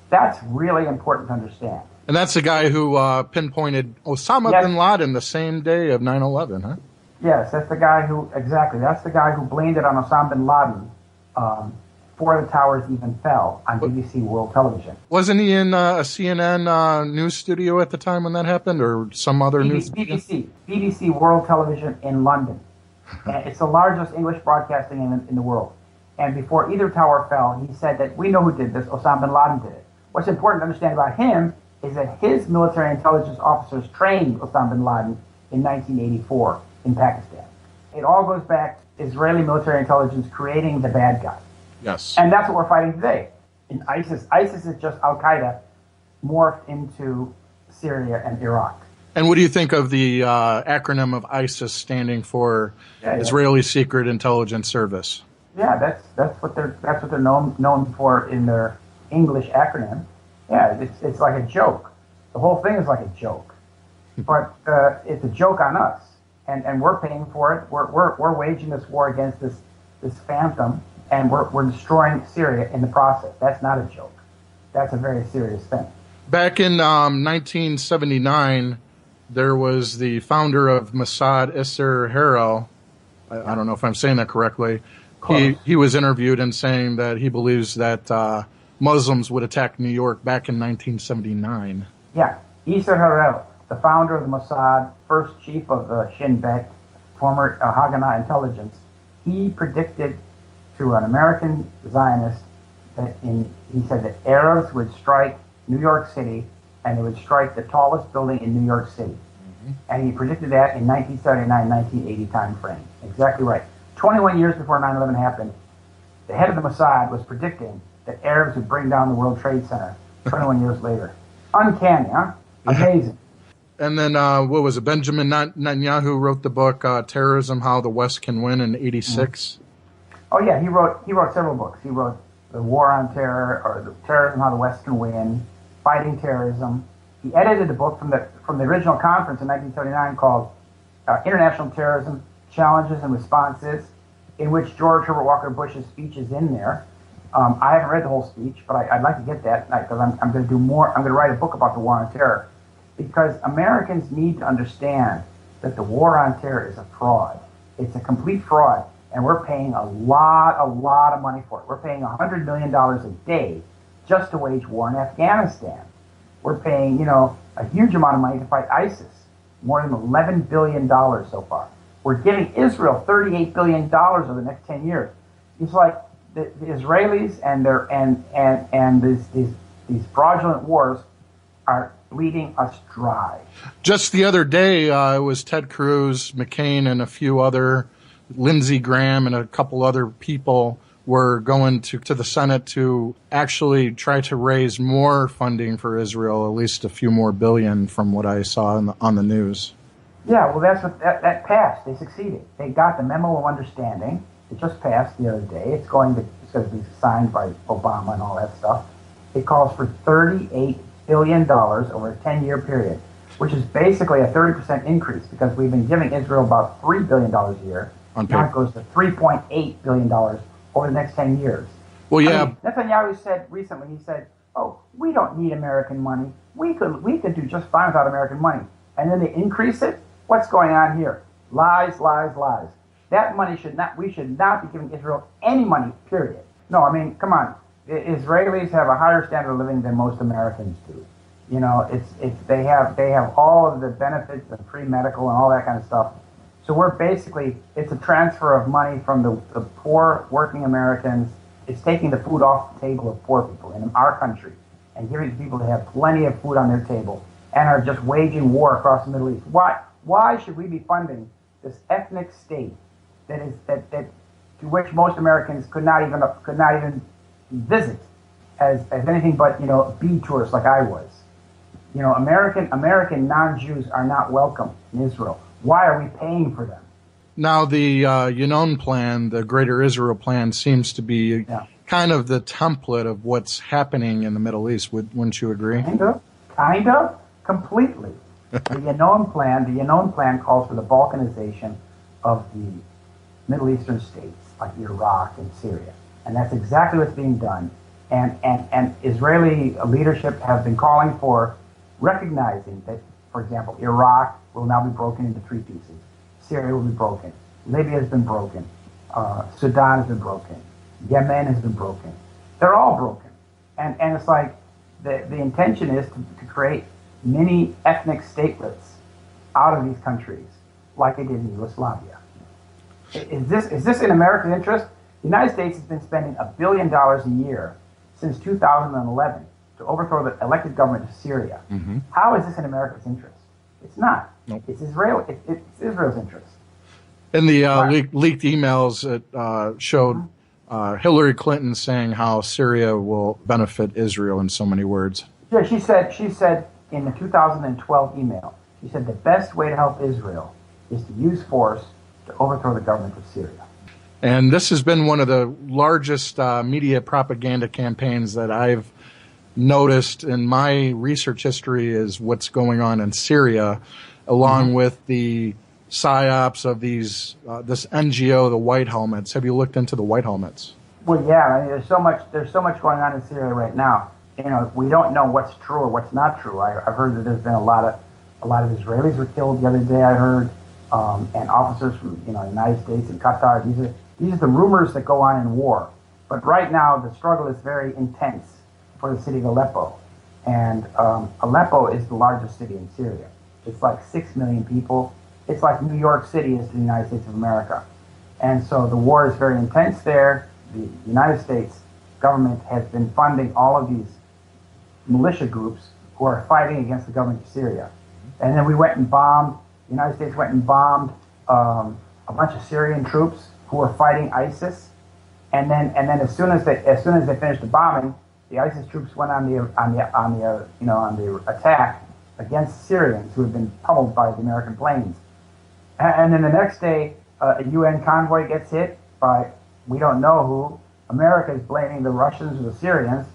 That's really important to understand. And that's the guy who pinpointed Osama bin Laden the same day of 9/11, huh? Yes, that's the guy that's the guy who blamed it on Osama bin Laden before the towers even fell on BBC World Television. Wasn't he in a CNN news studio at the time when that happened, or some other news? BBC World Television in London. And it's the largest English broadcasting in the world. And before either tower fell, he said that we know who did this, Osama bin Laden did it. What's important to understand about him is that his military intelligence officers trained Osama bin Laden in 1984 in Pakistan. It all goes back to Israeli military intelligence creating the bad guy. Yes. And that's what we're fighting today. In ISIS is just Al-Qaeda morphed into Syria and Iraq. And what do you think of the acronym of ISIS standing for Israeli Secret Intelligence Service? Yeah, that's what they're known for in their English acronym. Yeah, it's like a joke. The whole thing is like a joke, but it's a joke on us, and we're paying for it. We're waging this war against this phantom, and we're destroying Syria in the process. That's not a joke. That's a very serious thing. Back in 1979, there was the founder of Mossad, Isser Harel. I don't know if I'm saying that correctly. He was interviewed and saying that he believes that Muslims would attack New York back in 1979. Yeah, Isser Harel, the founder of the Mossad, first chief of the Shin Bet, former Haganah intelligence, he predicted to an American Zionist that he said that Arabs would strike New York City and they would strike the tallest building in New York City. And he predicted that in 1979-1980 time frame. Exactly right. 21 years before 9/11 happened, the head of the Mossad was predicting that Arabs would bring down the World Trade Center 21 years later. Uncanny, huh? Amazing. And then, what was it? Benjamin Netanyahu wrote the book, Terrorism, How the West Can Win in 86. Oh, yeah, he wrote several books. He wrote The War on Terror, or The Terrorism, How the West Can Win, Fighting Terrorism. He edited the book from the original conference in 1979 called International Terrorism, Challenges and Responses, in which George Herbert Walker Bush's speech is in there. I haven't read the whole speech, but I'd like to get that because I'm going to do more. I'm going to write a book about the war on terror because Americans need to understand that the war on terror is a fraud. It's a complete fraud, and we're paying a lot of money for it. We're paying $100 million a day just to wage war in Afghanistan. We're paying, a huge amount of money to fight ISIS, more than $11 billion so far. We're giving Israel $38 billion over the next 10 years. It's like the Israelis and these fraudulent wars are bleeding us dry. Just the other day, it was Ted Cruz, McCain, and a few other, Lindsey Graham and a couple other people were going to the Senate to actually try to raise more funding for Israel, at least a few more billion from what I saw on the news. Yeah, well, that's what that passed. They succeeded. They got the memo of understanding. It just passed the other day. It's going to be signed by Obama and all that stuff. It calls for $38 billion over a 10-year period, which is basically a 30% increase because we've been giving Israel about $3 billion a year. Now it goes to $3.8 billion over the next 10 years. Well, yeah. I mean, Netanyahu said recently, he said, we don't need American money. We could do just fine without American money. And then they increase it. What's going on here? Lies, lies, lies. That money we should not be giving Israel any money, period. No, I mean, come on. Israelis have a higher standard of living than most Americans do. They have all of the benefits of free medical and all that kind of stuff. So we're basically, it's a transfer of money from the poor working Americans. It's taking the food off the table of poor people in our country and giving people that have plenty of food on their table and are just waging war across the Middle East. Why should we be funding this ethnic state that to which most Americans could not even visit as anything but be tourists like I was? American non-Jews are not welcome in Israel. Why are we paying for them? Now the Yinon plan, the Greater Israel plan, seems to be kind of the template of what's happening in the Middle East. Wouldn't you agree? Kind of, completely. The Yinon plan calls for the Balkanization of the Middle Eastern states like Iraq and Syria, and that's exactly what's being done. And Israeli leadership have been calling for recognizing that, for example, Iraq will now be broken into 3 pieces. Syria will be broken. Libya has been broken. Sudan has been broken. Yemen has been broken. They're all broken. And it's like the intention is to create mini ethnic statelets out of these countries like they did in Yugoslavia. Is this in American interest? The United States has been spending $1 billion a year since 2011 to overthrow the elected government of Syria. Mm-hmm. How is this in America's interest? It's not. Nope. It's Israel's interest. In the leaked emails, it showed Hillary Clinton saying how Syria will benefit Israel in so many words. Yeah, she said in the 2012 email, she said the best way to help Israel is to use force to overthrow the government of Syria. And this has been one of the largest media propaganda campaigns that I've noticed in my research history is what's going on in Syria, along with the psyops of this NGO, the White Helmets. Have you looked into the White Helmets? Well, yeah. I mean, there's so much going on in Syria right now. We don't know what's true or what's not true. I've heard that there's been a lot of Israelis were killed the other day. I heard, and officers from the United States and Qatar. These are the rumors that go on in war. But right now, the struggle is very intense for the city of Aleppo. And Aleppo is the largest city in Syria. It's like 6 million people. It's like New York City is to the United States of America. And so the war is very intense there. The United States government has been funding all of these militia groups who are fighting against the government of Syria. And then the United States went and bombed a bunch of Syrian troops who were fighting ISIS. And then as soon as they finished the bombing, the ISIS troops went on the attack against Syrians who had been pummeled by the American planes. And then the next day, a UN convoy gets hit by, we don't know who. America is blaming the Russians or the Syrians,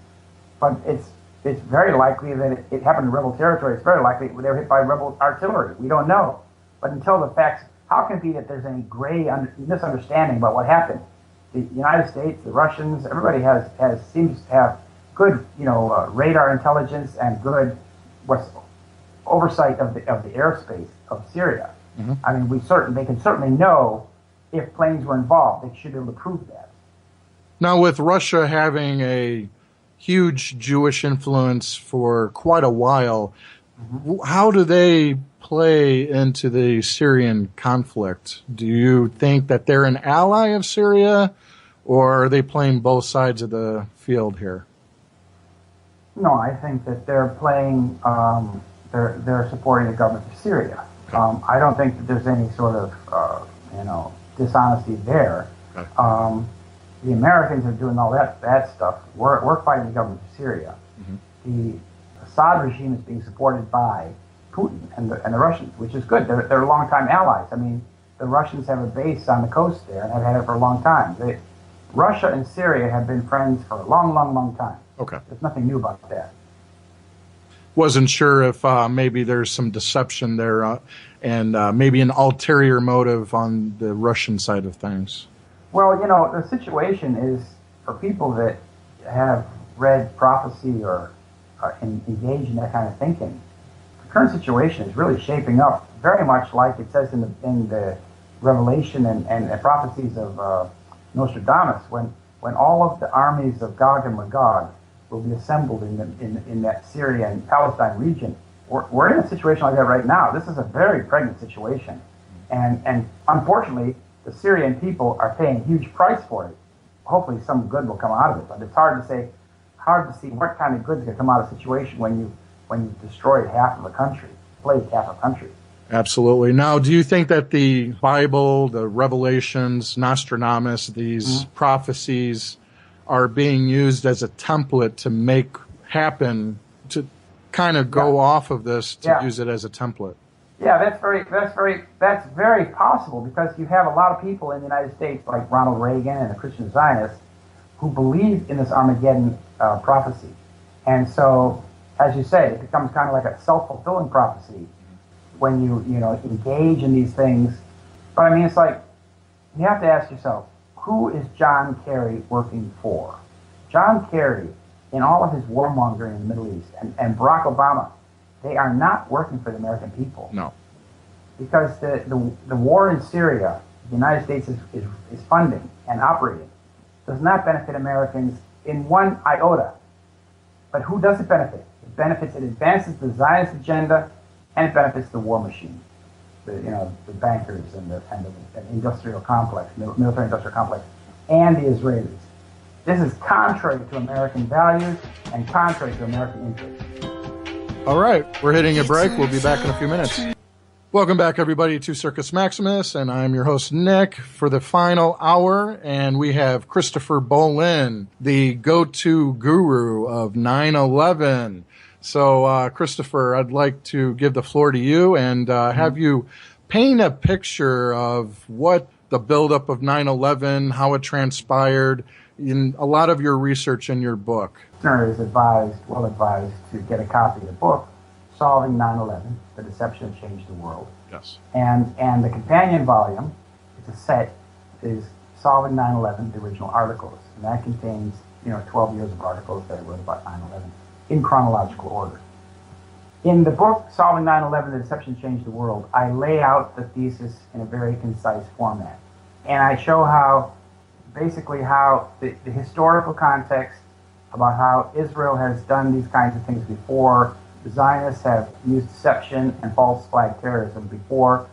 but it's very likely that it happened in rebel territory. It's very likely they were hit by rebel artillery. We don't know. But until the facts, how can it be that there's any gray misunderstanding about what happened? The United States, the Russians, everybody seems to have good, radar intelligence and good oversight of the airspace of Syria. Mm-hmm. I mean, they can certainly know if planes were involved. They should be able to prove that. Now, with Russia having a huge Jewish influence for quite a while, mm-hmm. how do they play into the Syrian conflict? Do you think that they're an ally of Syria, or are they playing both sides of the field here? No, I think that they're playing. They're supporting the government of Syria. Okay. I don't think that there's any sort of dishonesty there. Okay. The Americans are doing all that stuff. We're fighting the government of Syria. Mm-hmm. The Assad regime is being supported by Putin and the Russians, which is good. They're longtime allies. I mean, the Russians have a base on the coast there and have had it for a long time. Russia and Syria have been friends for a long, long, long time. Okay. There's nothing new about that. Wasn't sure if maybe there's some deception there and maybe an ulterior motive on the Russian side of things. Well, the situation is, for people that have read prophecy or engaged in that kind of thinking, the current situation is really shaping up very much like it says in the Revelation and prophecies of Nostradamus, when all of the armies of Gog and Magog will be assembled in that Syria and Palestine region. We're in a situation like that right now. This is a very pregnant situation. And unfortunately, the Syrian people are paying a huge price for it. Hopefully some good will come out of it, but it's hard to see what kind of good is going to come out of a situation when you destroyed half of a country, plagued half a country. Absolutely. Now, do you think that the Bible, the Revelations, Nostradamus, these mm-hmm. prophecies are being used as a template to make happen, to kind of go off of this, to use it as a template? Yeah, that's very possible, because you have a lot of people in the United States, like Ronald Reagan and the Christian Zionists, who believe in this Armageddon prophecy. And so, as you say, it becomes kind of like a self-fulfilling prophecy when you engage in these things. But I mean, it's like, you have to ask yourself, who is John Kerry working for? John Kerry, in all of his warmongering in the Middle East, and Barack Obama, they are not working for the American people. No. Because the war in Syria, the United States is funding and operating, does not benefit Americans in one iota. But who does it benefit? It advances the Zionist agenda, and it benefits the war machine. The bankers and the industrial complex, military-industrial complex, and the Israelis. This is contrary to American values and contrary to American interests. All right, we're hitting a break. We'll be back in a few minutes. Welcome back, everybody, to Circus Maximus, and I'm your host, Nick, for the final hour, and we have Christopher Bollyn, the go-to guru of 9/11. So, Christopher, I'd like to give the floor to you and have you paint a picture of what the buildup of 9/11, how it transpired, in a lot of your research in your book. Listener is well advised to get a copy of the book, Solving 9/11, The Deception That Changed the World. Yes. And the companion volume, it's a set, is Solving 9/11, the original articles. And that contains, 12 years of articles that I wrote about 9/11 in chronological order. In the book, Solving 9/11, The Deception That Changed the World, I lay out the thesis in a very concise format. And I show how the historical context about how Israel has done these kinds of things before. The Zionists have used deception and false flag terrorism before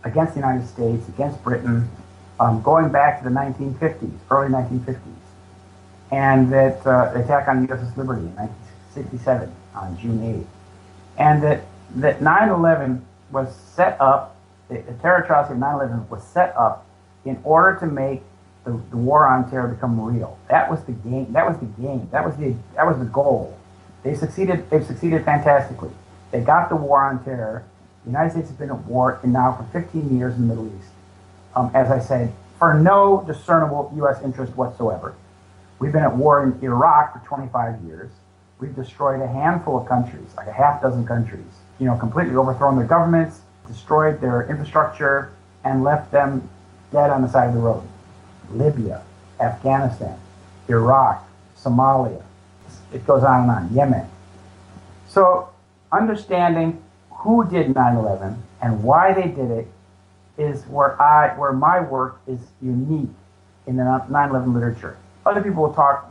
against the United States, against Britain, going back to the 1950s, early 1950s. And that the attack on U.S.'s liberty in 1967 on June 8th. And that 9/11 was set up, the terror atrocity of 9/11 was set up in order to make the war on terror become real. That was the game. That was the goal. They've succeeded fantastically. They got the war on terror. The United States has been at war now for 15 years in the Middle East. As I said, for no discernible U.S. interest whatsoever. We've been at war in Iraq for 25 years. We've destroyed a handful of countries, like a half dozen countries, completely overthrown their governments, destroyed their infrastructure, and left them dead on the side of the road. Libya, Afghanistan, Iraq, Somalia. It goes on and on. Yemen. So understanding who did 9/11 and why they did it is where my work is unique in the 9/11 literature. Other people will talk,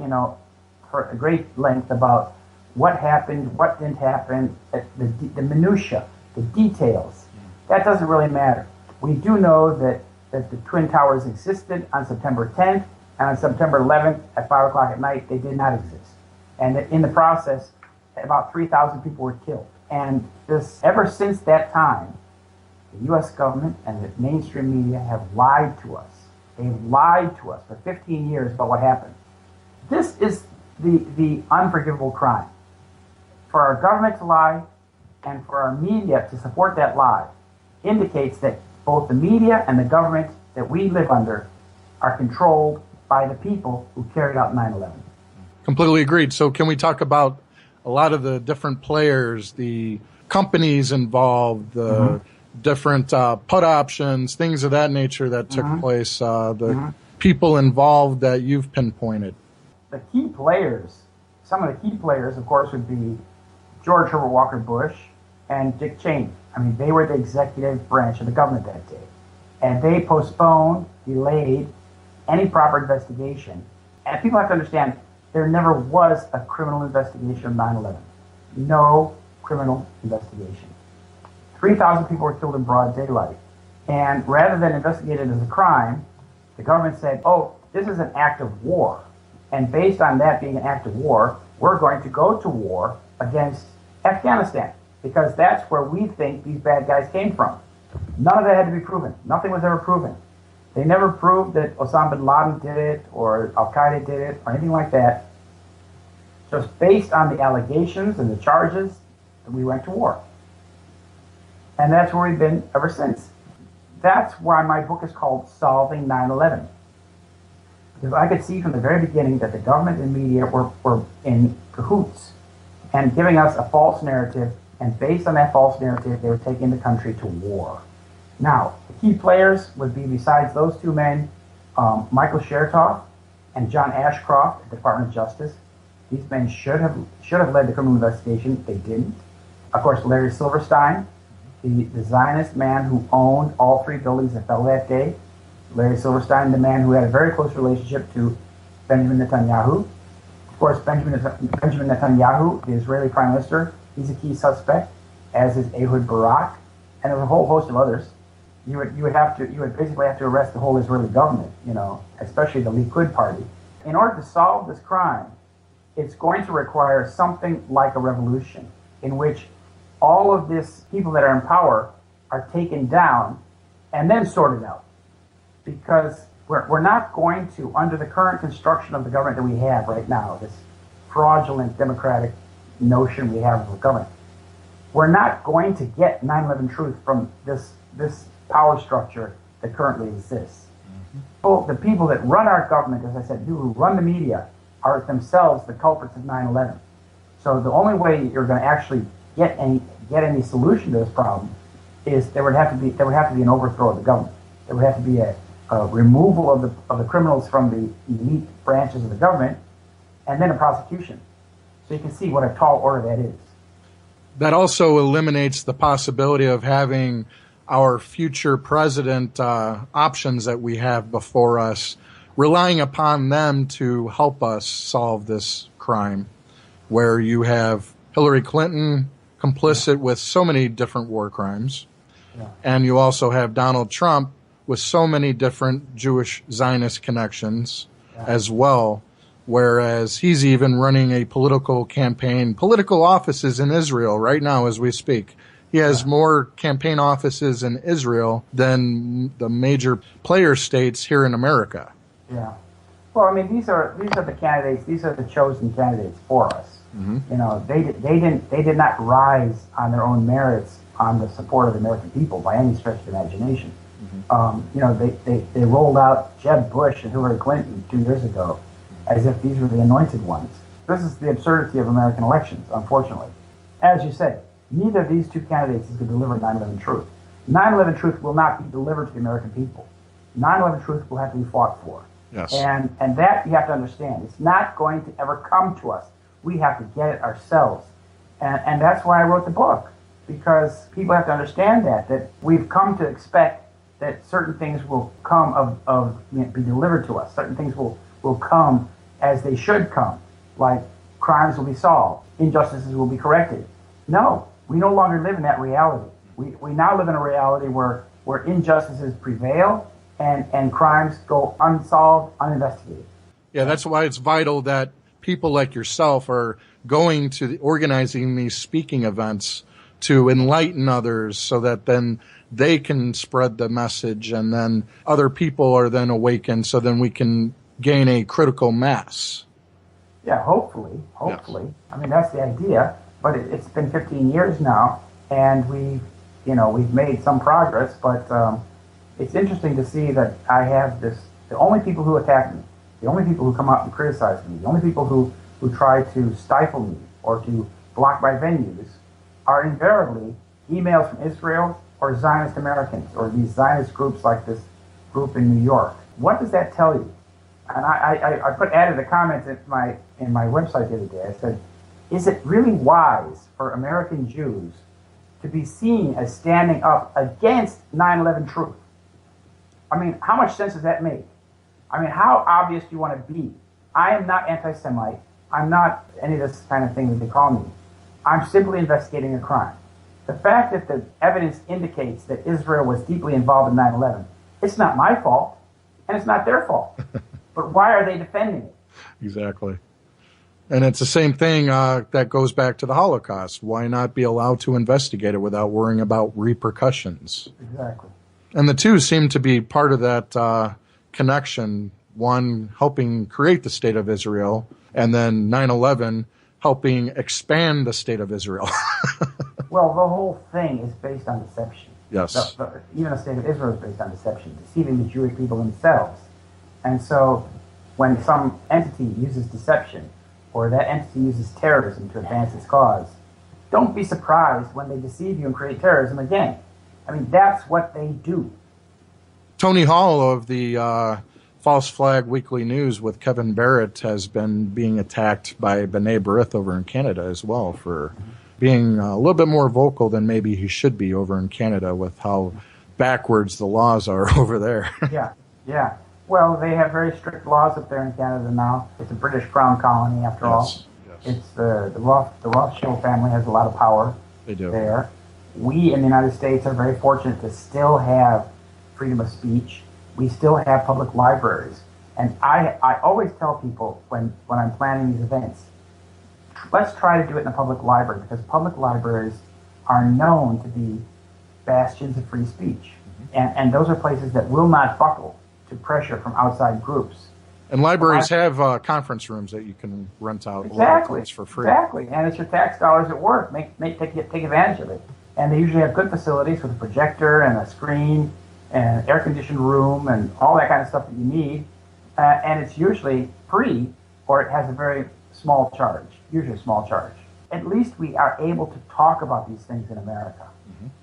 for a great length about what happened, what didn't happen, the minutia, the details. That doesn't really matter. We do know that the Twin Towers existed on September 10th, and on September 11th at 5 o'clock at night, they did not exist. And in the process, about 3,000 people were killed. And ever since that time, the U.S. government and the mainstream media have lied to us. They've lied to us for 15 years about what happened. This is the unforgivable crime. For our government to lie and for our media to support that lie indicates that both the media and the government that we live under are controlled by the people who carried out 9/11. Completely agreed. So can we talk about a lot of the different players, the companies involved, the different put options, things of that nature that took place, the people involved that you've pinpointed? The key players, some of the key players, of course, would be George Herbert Walker Bush and Dick Cheney. I mean, they were the executive branch of the government that day. And they postponed, delayed any proper investigation. And people have to understand, there never was a criminal investigation of 9/11. No criminal investigation. 3,000 people were killed in broad daylight. And rather than investigate it as a crime, the government said, oh, this is an act of war. And based on that being an act of war, we're going to go to war against Afghanistan, because that's where we think these bad guys came from. None of that had to be proven. Nothing was ever proven. They never proved that Osama bin Laden did it or Al-Qaeda did it or anything like that. Just based on the allegations and the charges, we went to war. And that's where we've been ever since. That's why my book is called Solving 9/11. Because I could see from the very beginning that the government and media were in cahoots and giving us a false narrative, and based on that false narrative, they were taking the country to war. Now, the key players would be, besides those two men, Michael Chertoff and John Ashcroft at the Department of Justice. These men should have led the criminal investigation. They didn't. Of course, Larry Silverstein, the Zionist man who owned all three buildings that fell that day. Larry Silverstein, the man who had a very close relationship to Benjamin Netanyahu. Of course, Benjamin Netanyahu, the Israeli prime minister, he's a key suspect, as is Ehud Barak, and there's a whole host of others. You would basically have to arrest the whole Israeli government, especially the Likud party. In order to solve this crime, it's going to require something like a revolution, in which all of these people that are in power are taken down and then sorted out. Because we're not going to, under the current construction of the government that we have right now, this fraudulent democratic notion we have of government, we're not going to get 9/11 truth from this power structure that currently exists. Well, the people that run our government, as I said, who run the media, are themselves the culprits of 9/11. So the only way you're going to actually get any solution to this problem is there would have to be an overthrow of the government. There would have to be a removal of the criminals from the elite branches of the government, and then a prosecution. So you can see what a tall order that is. That also eliminates the possibility of having our future president options that we have before us, relying upon them to help us solve this crime, where you have Hillary Clinton complicit with so many different war crimes, and you also have Donald Trump with so many different Jewish Zionist connections as well, whereas he's even running a political campaign, political offices in Israel right now as we speak. He has more campaign offices in Israel than the major player states here in America. Yeah. Well, I mean, these are the candidates. These are the chosen candidates for us. You know, they did not rise on their own merits on the support of the American people by any stretch of the imagination. You know, they rolled out Jeb Bush and Hillary Clinton 2 years ago as if these were the anointed ones. This is the absurdity of American elections, unfortunately. As you said, neither of these two candidates is going to deliver 9/11 truth. 9/11 truth will not be delivered to the American people. 9/11 truth will have to be fought for. Yes. And that you have to understand. It's not going to ever come to us. We have to get it ourselves. And that's why I wrote the book, because people have to understand that we've come to expect that certain things will come be delivered to us. Certain things will come as they should come, like crimes will be solved, injustices will be corrected. No, we no longer live in that reality. We now live in a reality where injustices prevail and crimes go unsolved, uninvestigated. Yeah, that's why it's vital that people like yourself are going to organizing these speaking events to enlighten others so that then they can spread the message and then other people are then awakened so then we can gain a critical mass. Yeah, hopefully. Yes. I mean, that's the idea, but it's been 15 years now and we've made some progress, but it's interesting to see that I have the only people who attack me, the only people who come out and criticize me, the only people who try to stifle me or to block my venues are invariably emails from Israel or Zionist Americans or these Zionist groups like this group in New York. What does that tell you? And I added a comment in my website the other day. I said, is it really wise for American Jews to be seen as standing up against 9/11 truth? I mean, how much sense does that make? I mean, how obvious do you want to be? I am not anti-Semite. I'm not any of this kind of thing that they call me. I'm simply investigating a crime. The fact that the evidence indicates that Israel was deeply involved in 9/11, it's not my fault, and it's not their fault. But why are they defending it? Exactly. And it's the same thing that goes back to the Holocaust. Why not be allowed to investigate it without worrying about repercussions? Exactly. And the two seem to be part of that connection, one helping create the state of Israel, and then 9/11 helping expand the state of Israel. Well, the whole thing is based on deception. Yes. Even the state of Israel is based on deception, deceiving the Jewish people themselves. And so when some entity uses deception, or that entity uses terrorism to advance its cause, don't be surprised when they deceive you and create terrorism again. I mean, that's what they do. Tony Hall of the False Flag Weekly News with Kevin Barrett has been being attacked by B'nai B'rith over in Canada as well for being a little bit more vocal than maybe he should be over in Canada with how backwards the laws are over there. Yeah. Well, they have very strict laws up there in Canada now. It's a British Crown colony, after all. Yes. It's the Rothschild family has a lot of power. They do. There. We in the United States are very fortunate to still have freedom of speech. We still have public libraries. And I always tell people when I'm planning these events, let's try to do it in a public library, because public libraries are known to be bastions of free speech. And those are places that will not buckle to pressure from outside groups. And libraries have conference rooms that you can rent out for free. Exactly, and it's your tax dollars at work. Take advantage of it. And they usually have good facilities with a projector and a screen and an air-conditioned room and all that kind of stuff that you need. And it's usually free, or it has a very small charge, usually a small charge. At least we are able to talk about these things in America.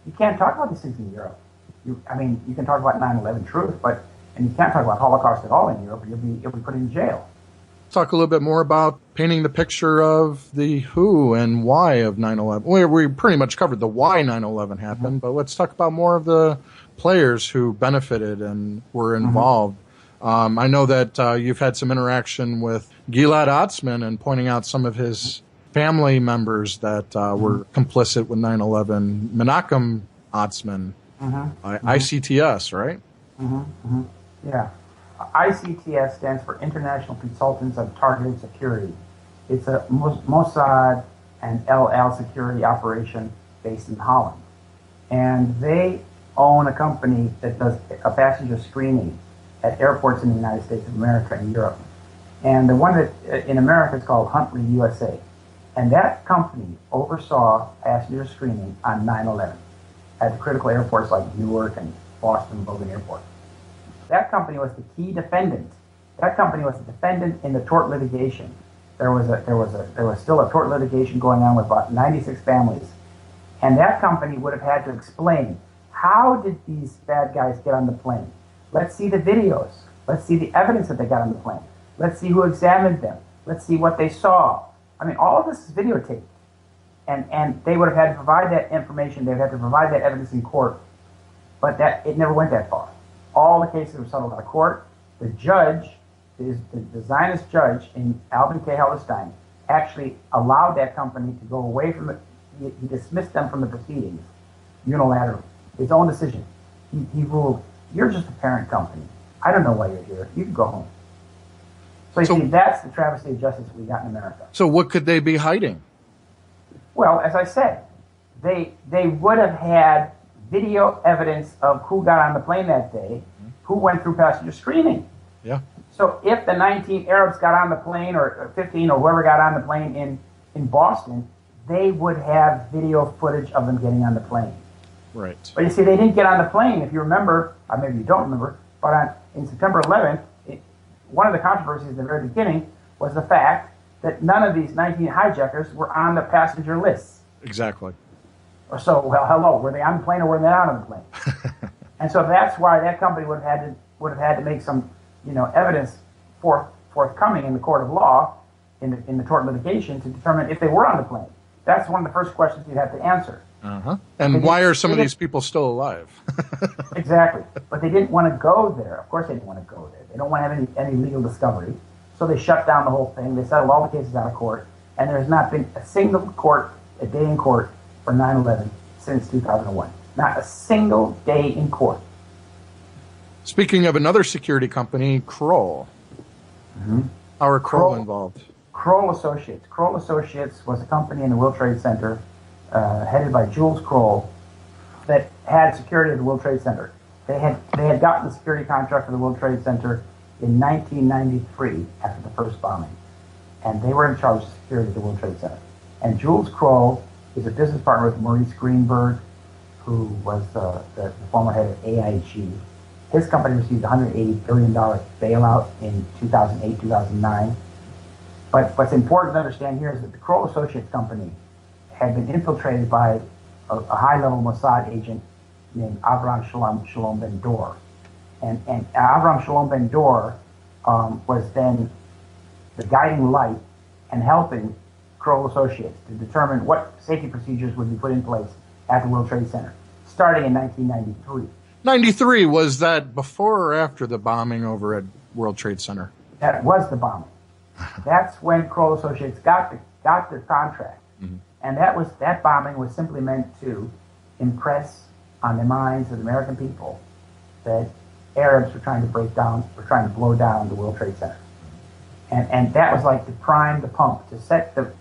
You can't talk about these things in Europe. You can talk about 9/11 truth, and you can't talk about Holocaust at all in Europe, or you'll be put in jail. Talk a little bit more about painting the picture of the who and why of 9/11. We pretty much covered the why 9/11 happened, but let's talk about more of the players who benefited and were involved. I know that you've had some interaction with Gilad Atzmon and pointing out some of his family members that were complicit with 9/11. Menachem Atzmon, ICTS, right? Yeah. ICTS stands for International Consultants of Targeted Security. It's a Mossad and El Al security operation based in Holland. And they own a company that does a passenger screening at airports in the United States of America and Europe. And the one that in America is called Huntley USA. And that company oversaw passenger screening on 9/11 at the critical airports like Newark and Boston Logan Airport. That company was the key defendant. That company was the defendant in the tort litigation. There was still a tort litigation going on with about 96 families. And that company would have had to explain, how did these bad guys get on the plane? Let's see the videos. Let's see the evidence that they got on the plane. Let's see who examined them. Let's see what they saw. I mean, all of this is videotaped. And they would have had to provide that information. They would have to provide that evidence in court. But it never went that far. All the cases were settled out of court. The judge, the Zionist judge in Alvin K. Hellestein, actually allowed that company to go away from it. He dismissed them from the proceedings unilaterally. His own decision. He ruled, you're just a parent company. I don't know why you're here. You can go home. So you see, that's the travesty of justice we got in America. So what could they be hiding? Well, as I said, they would have had video evidence of who got on the plane that day, who went through passenger screening. Yeah. So if the 19 Arabs got on the plane, or 15, or whoever got on the plane in Boston, they would have video footage of them getting on the plane. Right. But you see, they didn't get on the plane, if you remember, or maybe you don't remember, but in September 11th, one of the controversies at the very beginning was the fact that none of these 19 hijackers were on the passenger lists. Exactly. So, well, hello, were they on the plane or were they not on the plane? And so that's why that company would have had to make some, evidence forthcoming in the court of law, in the tort litigation, to determine if they were on the plane. That's one of the first questions you'd have to answer. Uh-huh. And why are some of these people still alive? Exactly. But they didn't want to go there. Of course they didn't want to go there. They don't want to have any legal discovery. So they shut down the whole thing. They settled all the cases out of court. And there has not been a single day in court for 9/11 since 2001. Not a single day in court. Speaking of another security company, Kroll. Mm-hmm. How are Kroll involved? Kroll Associates. Kroll Associates was a company in the World Trade Center headed by Jules Kroll that had security at the World Trade Center. They had gotten the security contract for the World Trade Center in 1993 after the first bombing. And they were in charge of security at the World Trade Center. And Jules Kroll is a business partner with Maurice Greenberg, who was the former head of AIG. His company received a $180 billion bailout in 2008, 2009. But what's important to understand here is that the Kroll Associates company had been infiltrated by a high-level Mossad agent named Avram Shalom Ben Dor. And Avram Shalom Ben Dor was then the guiding light and helping Kroll Associates to determine what safety procedures would be put in place at the World Trade Center, starting in 1993. 93, was that before or after the bombing over at World Trade Center? That was the bombing. That's when Kroll Associates got the contract. Mm-hmm. And that bombing was simply meant to impress on the minds of the American people that Arabs were trying to blow down the World Trade Center. And that was like to prime the pump, to set to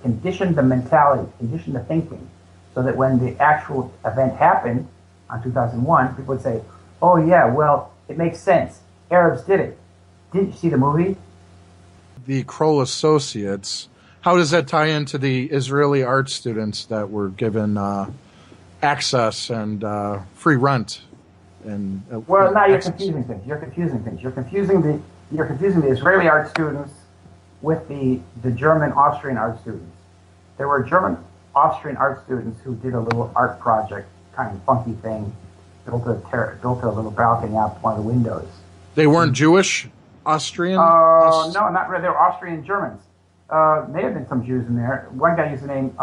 condition the mentality, condition the thinking, so that when the actual event happened on 2001, people would say, oh yeah, well, it makes sense. Arabs did it. Didn't you see the movie? The Kroll Associates, how does that tie into the Israeli art students that were given access and free rent? And well, now you're confusing things. You're confusing the Israeli art students with the German Austrian art students. There were German Austrian art students who did a little art project, kind of funky thing, built a little balcony out one of the windows. They weren't Jewish? Austrian? No, not really. They were Austrian Germans. May have been some Jews in there. One guy used the name.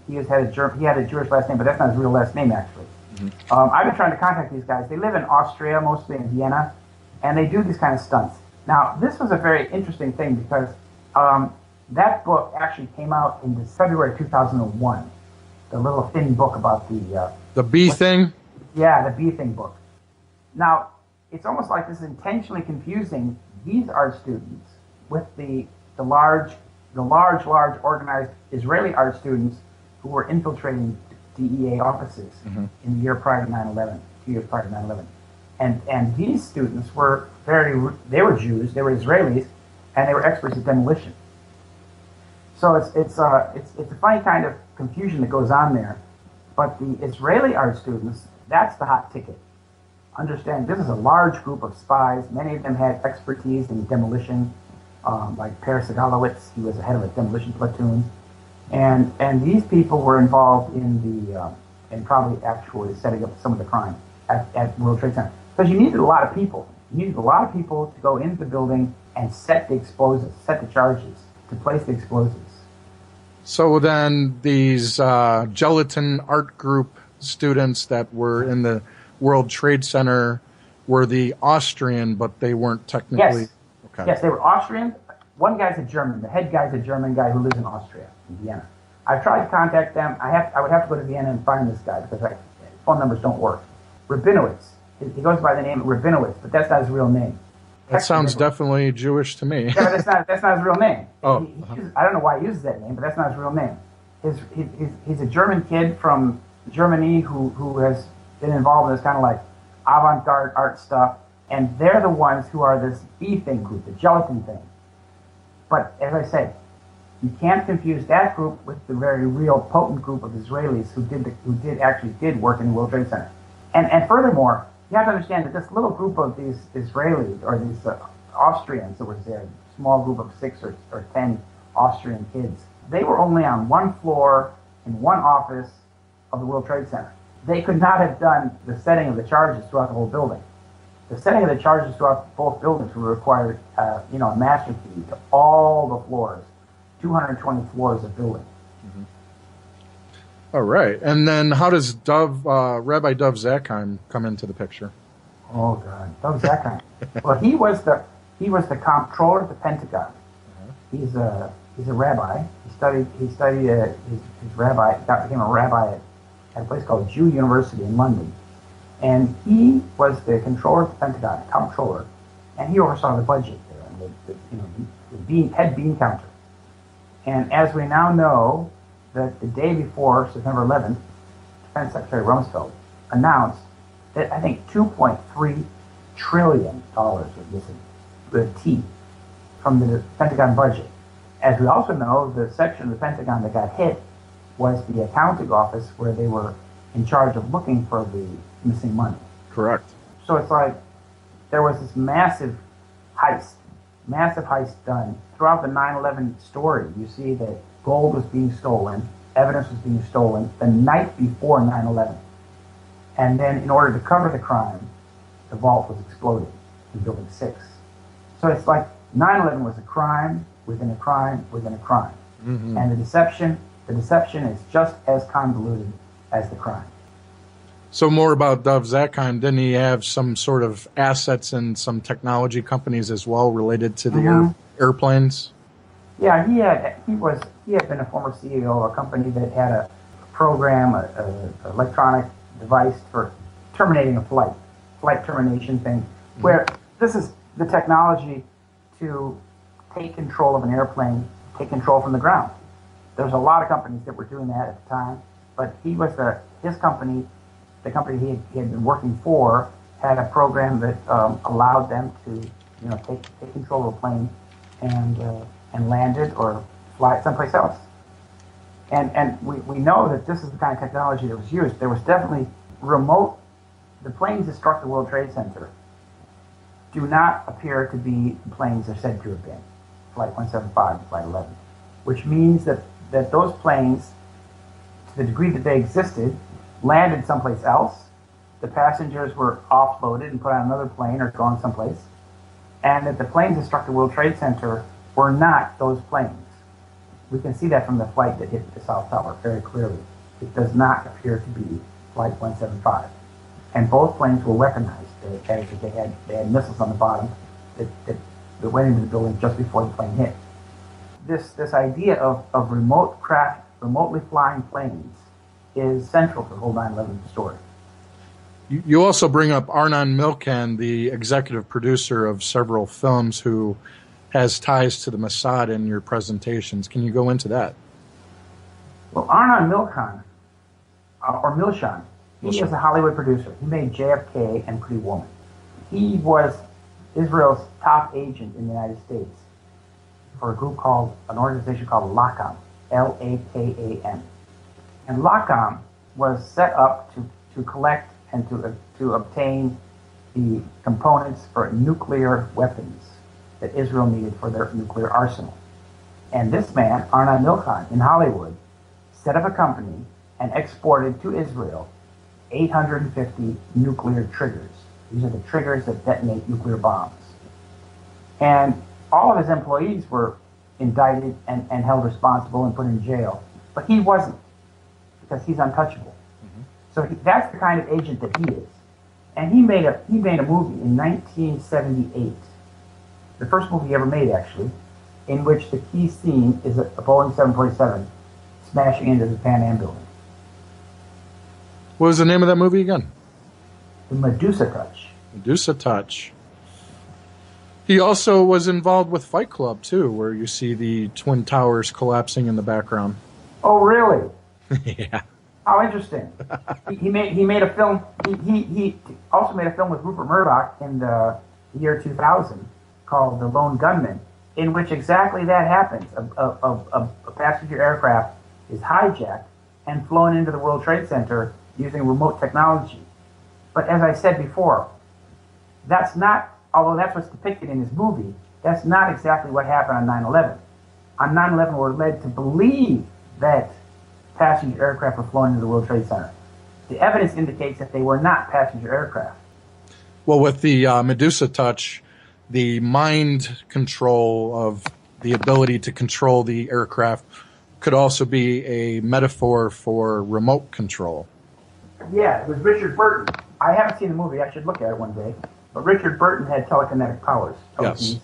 He had a Jewish last name, but that's not his real last name actually. Mm-hmm. I've been trying to contact these guys. They live in Austria, mostly in Vienna, and they do these kind of stunts. Now, this was a very interesting thing because that book actually came out in February 2001. The little thin book about the bee thing. Yeah, the bee thing book. Now, it's almost like this is intentionally confusing these art students with the large organized Israeli art students who were infiltrating DEA offices mm-hmm. in the year prior to 9/11, 2 years prior to 9/11. And these students were they were Jews, they were Israelis, and they were experts at demolition. So it's a funny kind of confusion that goes on there. But the Israeli art students, that's the hot ticket. Understand, this is a large group of spies. Many of them had expertise in demolition, like Per Segalowitz. He was the head of a demolition platoon. And these people were involved in probably actually setting up some of the crime at World Trade Center. Because you needed a lot of people. You needed a lot of people to go into the building and set the explosives, set the charges, to place the explosives. So then these gelatin art group students that were in the World Trade Center were the Austrian, but they weren't technically... Yes. Okay. Yes, they were Austrian. One guy's a German. The head guy's a German guy who lives in Austria, in Vienna. I've tried to contact them. I would have to go to Vienna and find this guy because phone numbers don't work. Rabinowitz. He goes by the name Rabinowitz, but that's not his real name. That sounds definitely Jewish to me. Yeah, but that's not his real name. Oh. I don't know why he uses that name, but that's not his real name. He's a German kid from Germany who has been involved in this kind of like avant-garde art stuff, and they're the ones who are this B thing group, the gelatin thing. But as I say, you can't confuse that group with the very real potent group of Israelis who actually did work in the World Trade Center. And furthermore, you have to understand that this little group of these Israelis or these Austrians that was there, a small group of 6 or 10 Austrian kids, they were only on one floor in one office of the World Trade Center. They could not have done the setting of the charges throughout the whole building. The setting of the charges throughout both buildings would require, a master key to all the floors, 220 floors of building. Mm-hmm. All right, and then how does Rabbi Dov Zakheim come into the picture? Oh God, Dov Zakheim. Well, he was the comptroller of the Pentagon. Uh-huh. He's a rabbi. He studied his rabbi. Became a rabbi at a place called Jew University in London, and he was the controller of the Pentagon, comptroller, and he oversaw the budget there and the head bean counter. And as we now know, that the day before September 11th, Defense Secretary Rumsfeld announced that I think $2.3 trillion was missing, with a T, from the Pentagon budget. As we also know, the section of the Pentagon that got hit was the accounting office where they were in charge of looking for the missing money. Correct. So it's like there was this massive heist done. Throughout the 9/11 story, you see that gold was being stolen, evidence was being stolen the night before 9/11. And then in order to cover the crime, the vault was exploded in Building 6. So it's like 9/11 was a crime within a crime within a crime. Mm-hmm. And the deception is just as convoluted as the crime. So more about Dov Zakheim, didn't he have some sort of assets in some technology companies as well related to the airplanes? Yeah, he had been a former CEO of a company that had a program, an electronic device for terminating a flight termination thing, where this is the technology to take control of an airplane, take control from the ground. There's a lot of companies that were doing that at the time, but his company, the company he had been working for, had a program that allowed them to, take control of a plane and land it or fly it someplace else. And we know that this is the kind of technology that was used. There was definitely the planes that struck the World Trade Center do not appear to be the planes they're said to have been, Flight 175 and Flight 11, which means that those planes, to the degree that they existed, landed someplace else. The passengers were offloaded and put on another plane or gone someplace, and that the planes that struck the World Trade Center were not those planes. We can see that from the flight that hit the South Tower very clearly. It does not appear to be Flight 175. And both planes were weaponized. They had missiles on the bottom that went into the building just before the plane hit. This idea of remote craft, remotely flying planes is central to the whole 9/11 story. You also bring up Arnon Milchan, the executive producer of several films who has ties to the Mossad in your presentations. Can you go into that? Well, Arnon Milchan, or Milchan, he is a Hollywood producer. He made JFK and Pretty Woman. He was Israel's top agent in the United States. for an organization called LACOM, LAKAM. And LACOM was set up to collect and to obtain the components for nuclear weapons that Israel needed for their nuclear arsenal. And this man, Arnold Milchan, in Hollywood, set up a company and exported to Israel 850 nuclear triggers. These are the triggers that detonate nuclear bombs. And all of his employees were indicted and held responsible and put in jail. But he wasn't, because he's untouchable. Mm-hmm. So that's the kind of agent that he is. And he made a movie in 1978, the first movie he ever made, actually, in which the key scene is a Boeing 747 smashing into the Pan Am building. What was the name of that movie again? The Medusa Touch. Medusa Touch. He also was involved with Fight Club, too, where you see the Twin Towers collapsing in the background. Oh, really? Yeah. How interesting. he made a film. He also made a film with Rupert Murdoch in the year 2000 called The Lone Gunman, in which exactly that happens. A passenger aircraft is hijacked and flown into the World Trade Center using remote technology. But as I said before, that's not, although that's what's depicted in his movie, that's not exactly what happened on 9/11. On 9/11, we're led to believe that passenger aircraft were flown into the World Trade Center. The evidence indicates that they were not passenger aircraft. Well, with the Medusa Touch, the mind control of the ability to control the aircraft could also be a metaphor for remote control. Yeah, it was Richard Burton. I haven't seen the movie. I should look at it one day. But Richard Burton had telekinetic powers. Yes.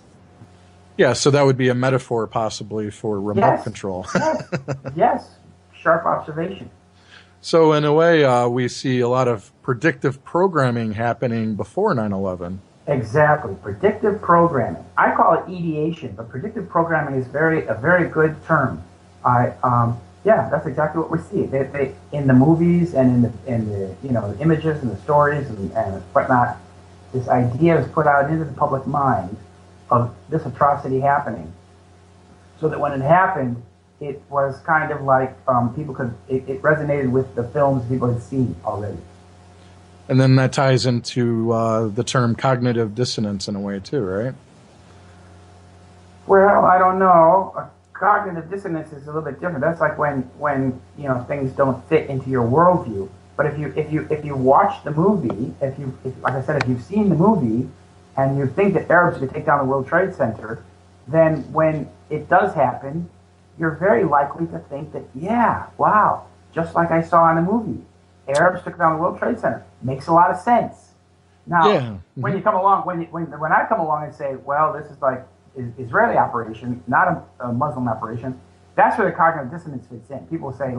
Yeah, so that would be a metaphor possibly for remote control. Yes. Sharp observation. So in a way, we see a lot of predictive programming happening before 9/11. Exactly. Predictive programming. I call it ideation, but predictive programming is a very good term. Yeah, that's exactly what we see. They in the movies and in the the images and the stories and whatnot. This idea is put out into the public mind of this atrocity happening, so that when it happened, it was kind of like it resonated with the films people had seen already. And then that ties into the term cognitive dissonance in a way too, right? Well, I don't know. Cognitive dissonance is a little bit different. That's like when things don't fit into your worldview. But if you watch the movie, if like I said, if you've seen the movie and you think that Arabs could take down the World Trade Center, then when it does happen, you're very likely to think that, yeah, wow, just like I saw in the movie, Arabs took down the World Trade Center. Makes a lot of sense. Now, when you come along, when I come along and say, well, this is like an Israeli operation, not a Muslim operation, that's where the cognitive dissonance fits in. People say,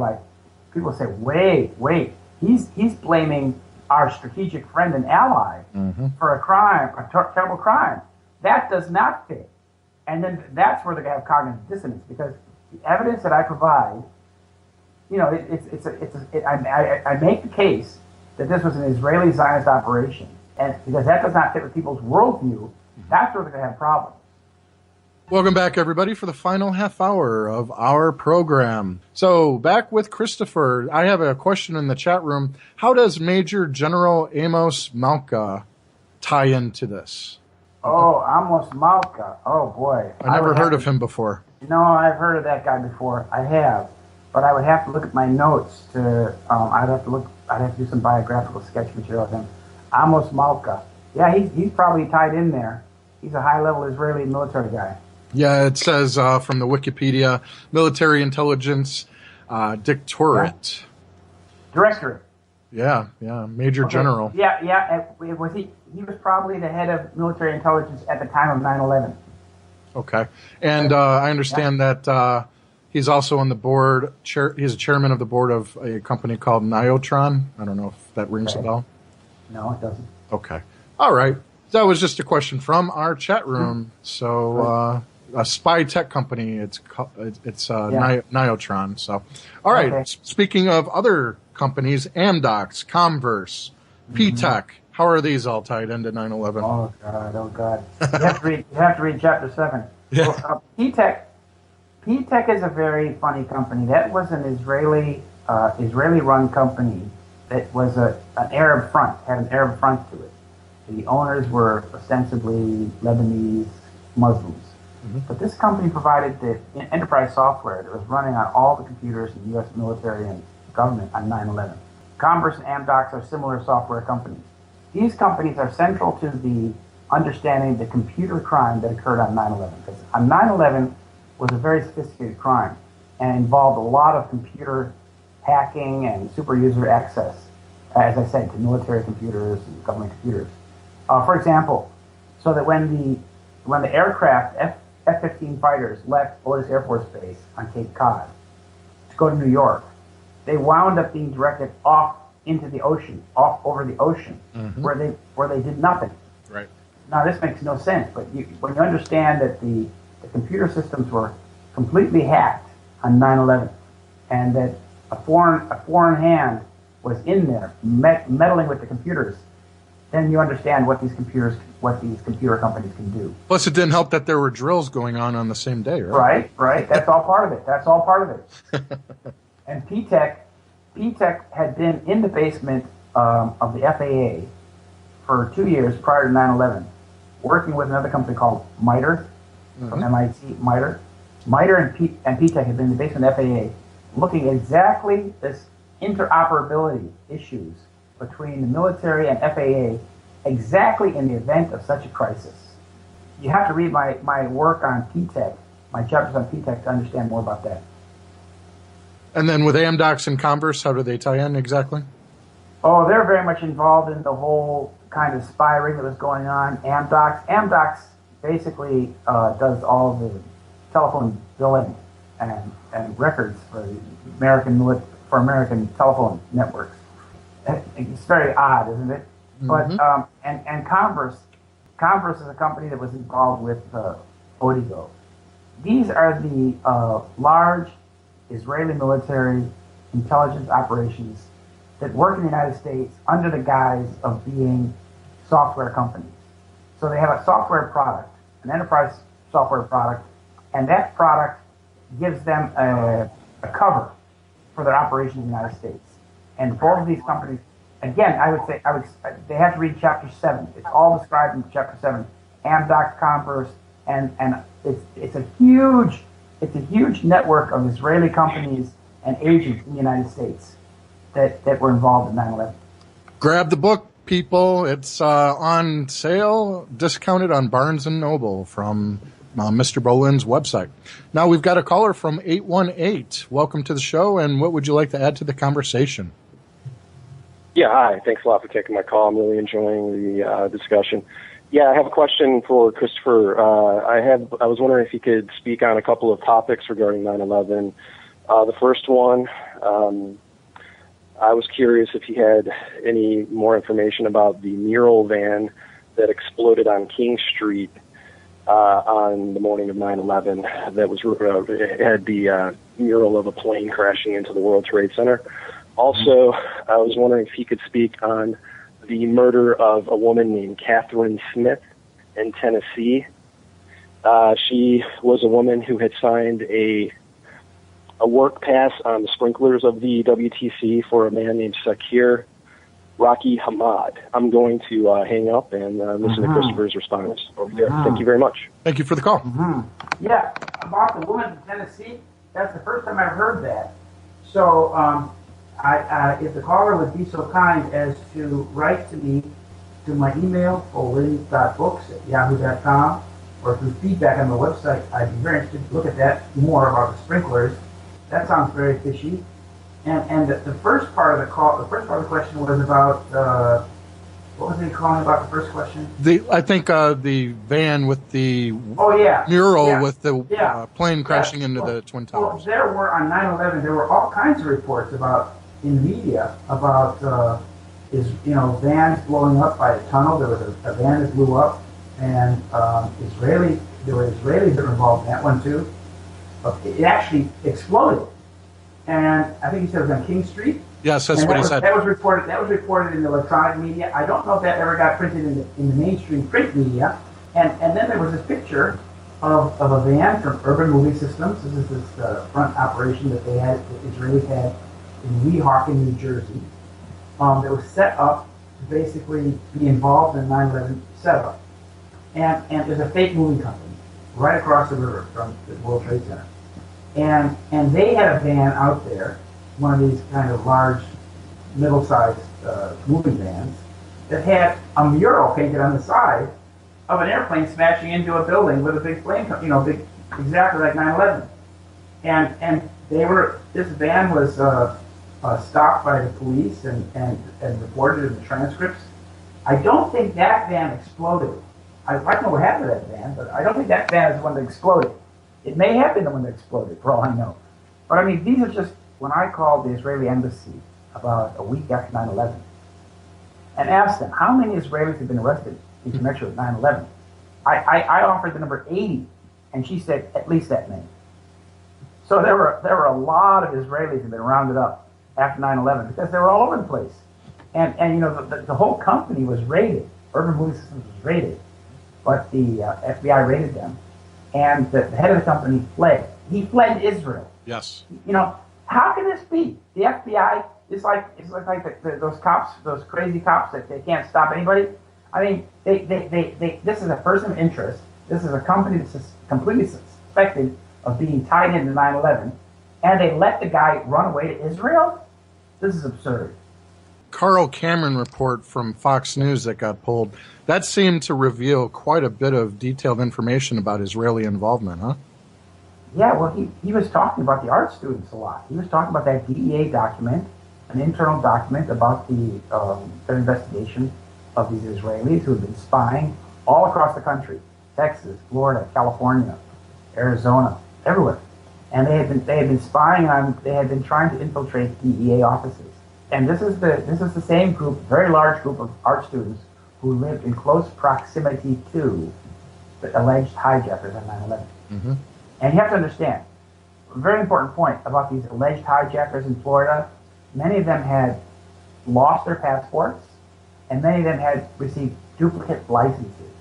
wait, he's blaming our strategic friend and ally for a crime, a terrible crime. That does not fit. And then that's where they have cognitive dissonance, because the evidence that I provide, I make the case that this was an Israeli Zionist operation, and because that does not fit with people's worldview, that's where they're going to have problems. Welcome back, everybody, for the final half hour of our program. So, back with Christopher. I have a question in the chat room. How does Major General Amos Malka tie into this? Oh, Amos Malka. Oh, boy. I never heard of him before. No, I've heard of that guy before. I have. But I would have to look at my notes to, I'd have to do some biographical sketch material of him. Amos Malka. Yeah, he's probably tied in there. He's a high-level Israeli military guy. Yeah, it says from the Wikipedia, military intelligence directorate. Directorate. Yeah, Major General. Yeah. He was probably the head of military intelligence at the time of 9/11. Okay, and I understand that he's also on the board. He's a chairman of the board of a company called Niotron. I don't know if that rings a bell. No, it doesn't. Okay, all right. That was just a question from our chat room. So. A spy tech company. It's Niotron. So, all right. Okay. Speaking of other companies, Amdocs, Comverse, P-Tech. How are these all tied into 9/11? Oh God! You have to read Chapter 7. Yeah. Well, P-Tech is a very funny company. That was an Israeli-run company that was an Arab front, had an Arab front to it. The owners were ostensibly Lebanese Muslims. Mm-hmm. But this company provided the enterprise software that was running on all the computers in the U.S. military and government on 9/11. Converse and Amdocs are similar software companies. These companies are central to the understanding the computer crime that occurred on 9/11. Because on 9/11 was a very sophisticated crime and involved a lot of computer hacking and super user access, as I said, to military computers and government computers. For example, so that when the aircraft F-15 fighters left Otis Air Force Base on Cape Cod to go to New York, they wound up being directed off into the ocean, off over the ocean, mm-hmm. where they did nothing. Right. Now this makes no sense, but when you understand that the computer systems were completely hacked on 9/11, and that a foreign hand was in there meddling with the computers, then you understand what these computer companies can do. Plus, it didn't help that there were drills going on the same day, right? Right. That's all part of it. And P-Tech had been in the basement of the FAA for 2 years prior to 9/11, working with another company called MITRE, from mm-hmm. MIT, MITRE. MITRE and P-Tech had been in the basement of the FAA looking at exactly this interoperability issues between the military and FAA exactly in the event of such a crisis. You have to read my work on P-Tech, my chapters on P-Tech, to understand more about that. And then with Amdocs and Converse, how do they tie in exactly? Oh, they're very much involved in the whole kind of spy ring that was going on. Amdocs basically does all the telephone billing and records for the American telephone networks. It's very odd, isn't it? Mm-hmm. But and Converse is a company that was involved with Odigo. These are the large Israeli military intelligence operations that work in the United States under the guise of being software companies. So they have a software product, an enterprise software product, and that product gives them a cover for their operations in the United States. And both of these companies, again, they have to read Chapter 7. It's all described in Chapter 7. Amdocs, Converse, and it's a huge network of Israeli companies and agents in the United States that were involved in 9/11. Grab the book, people. It's on sale, discounted on Barnes & Noble from Mr. Bollyn's website. Now we've got a caller from 818. Welcome to the show, and what would you like to add to the conversation? Yeah, hi. Thanks a lot for taking my call. I'm really enjoying the discussion. Yeah, I have a question for Christopher. I was wondering if you could speak on a couple of topics regarding 9/11. The first one, I was curious if you had any more information about the mural van that exploded on King Street on the morning of 9/11. That was it had the mural of a plane crashing into the World Trade Center. Also, I was wondering if you could speak on the murder of a woman named Catherine Smith in Tennessee. She was a woman who had signed a work pass on the sprinklers of the WTC for a man named Sakir Rocky Hamad. I'm going to hang up and listen to Christopher's response over there. Thank you very much. Thank you for the call. Yeah, about the woman in Tennessee, that's the first time I've heard that. So, if the caller would be so kind as to write to me to my email, bollyn.books@yahoo.com, or through feedback on the website, I'd be very interested to look at that more about the sprinklers. That sounds very fishy. And the first part of the call, the first part of the question was about, what was he calling about the first question? I think the van with the mural with the plane crashing into the Twin Towers. Well, there were, on 9/11, there were all kinds of reports in the media about, vans blowing up by a tunnel. There was a van that blew up, and there were Israelis that were involved in that one too. It actually exploded. And I think he said it was on King Street. Yes, that's what he said. That was reported in the electronic media. I don't know if that ever got printed in the mainstream print media. And then there was this picture of a van from Urban Moving Systems. This is this front operation that the Israelis had in Weehawken, New Jersey. That was set up to basically be involved in the 9/11 setup. And there's a fake moving company right across the river from the World Trade Center. And they had a van out there, one of these kind of large, middle-sized moving vans, that had a mural painted on the side of an airplane smashing into a building with a big flame, big, exactly like 9/11. And this van was stopped by the police and reported in the transcripts. I don't think that van exploded. I'd like to know what happened to that van, but I don't think that van is the one that exploded. It may have been the one that exploded, for all I know. But I mean, these are just, when I called the Israeli embassy about a week after 9/11 and asked them how many Israelis had been arrested in connection with 9/11, I offered the number 80, and she said at least that many. So there were a lot of Israelis that had been rounded up after 9/11 because they were all over the place. And the whole company was raided. Urban Moving Systems was raided. But the FBI raided them, and the head of the company fled. He fled Israel. Yes. How can this be? The FBI is like those cops, those crazy cops that they can't stop anybody. I mean, this is a person of interest. This is a company that's completely suspected of being tied into 9/11, and they let the guy run away to Israel? This is absurd. Carl Cameron report from Fox News that got pulled, that seemed to reveal quite a bit of detailed information about Israeli involvement, huh? Yeah, well, he was talking about the art students a lot. He was talking about that DEA document, an internal document about their investigation of these Israelis who have been spying all across the country, Texas, Florida, California, Arizona, everywhere. And they had been spying on, they had been trying to infiltrate DEA offices. And this is the same group, very large group of art students who lived in close proximity to the alleged hijackers on 9/11. Mm-hmm. And you have to understand, a very important point about these alleged hijackers in Florida, many of them had lost their passports, and many of them had received duplicate licenses.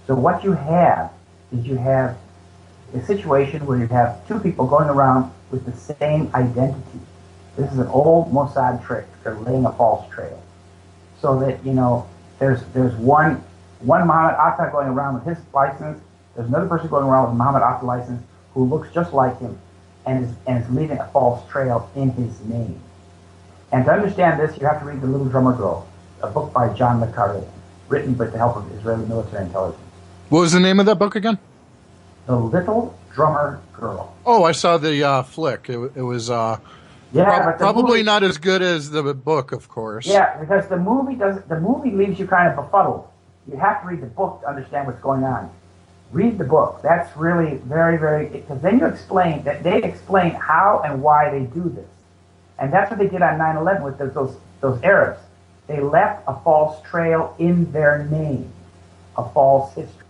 So what you have is you have a situation where you have two people going around with the same identity. This is an old Mossad trick. They're laying a false trail. So that, there's one Mohammed Atta going around with his license, there's another person going around with a Mohammed Atta license who looks just like him and is leaving a false trail in his name. And to understand this, you have to read The Little Drummer Girl, a book by John le Carré, written with the help of Israeli military intelligence. What was the name of that book again? The Little Drummer Girl. Oh, I saw the flick. It was but probably movie, not as good as the book, of course. Yeah, because the movie leaves you kind of befuddled. You have to read the book to understand what's going on. Read the book. That's really very, very, because then they explain how and why they do this. And that's what they did on 9/11 with those Arabs. They left a false trail in their name, a false history.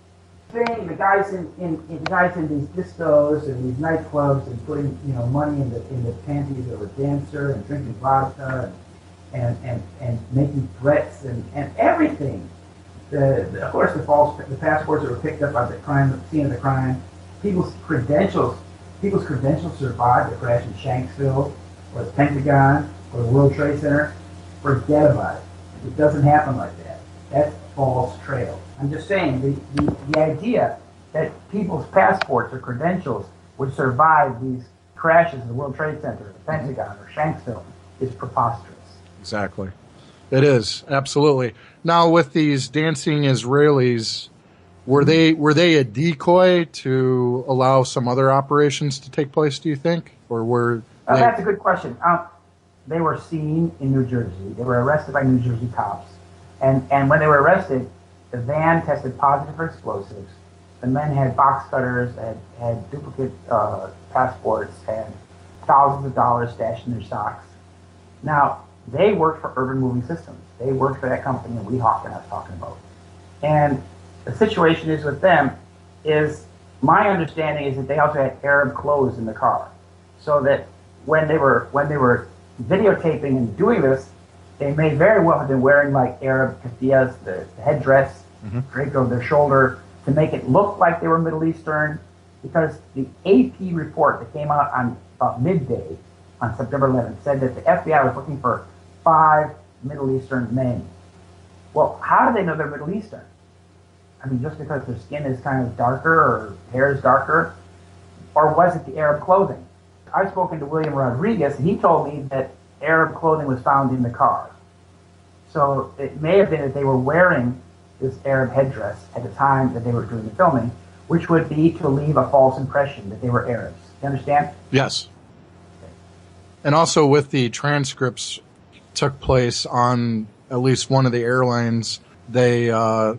The guys in these discos and these nightclubs and putting money in the panties of a dancer and drinking vodka and making threats and everything. Of course, the passports that were picked up at the scene of the crime. People's credentials survived the crash in Shanksville or the Pentagon or the World Trade Center. Forget about it. It doesn't happen like that. That's false trail. I'm just saying the idea that people's passports or credentials would survive these crashes in the World Trade Center, the Pentagon, or Shanksville is preposterous. Exactly. It is, absolutely. Now, with these dancing Israelis, were they a decoy to allow some other operations to take place, do you think? Or were they... That's a good question. They were seen in New Jersey. They were arrested by New Jersey cops. And when they were arrested, the van tested positive for explosives. The men had box cutters, had duplicate passports, had thousands of dollars stashed in their socks. Now, they worked for Urban Moving Systems. They worked for that company in Weehawken I was talking about. And the situation is with them is, my understanding is that they also had Arab clothes in the car. So that when they were videotaping and doing this, they may very well have been wearing like Arab keffiyehs, the headdress draped over their shoulder, to make it look like they were Middle Eastern, because the AP report that came out on about midday on September 11th said that the FBI was looking for 5 Middle Eastern men. Well, how do they know they're Middle Eastern? I mean, just because their skin is kind of darker or hair is darker? Or was it the Arab clothing? I've spoken to William Rodriguez, and he told me that Arab clothing was found in the car. So it may have been that they were wearing this Arab headdress at the time that they were doing the filming, which would be to leave a false impression that they were Arabs. You understand? Yes. And also with the transcripts took place on at least one of the airlines, they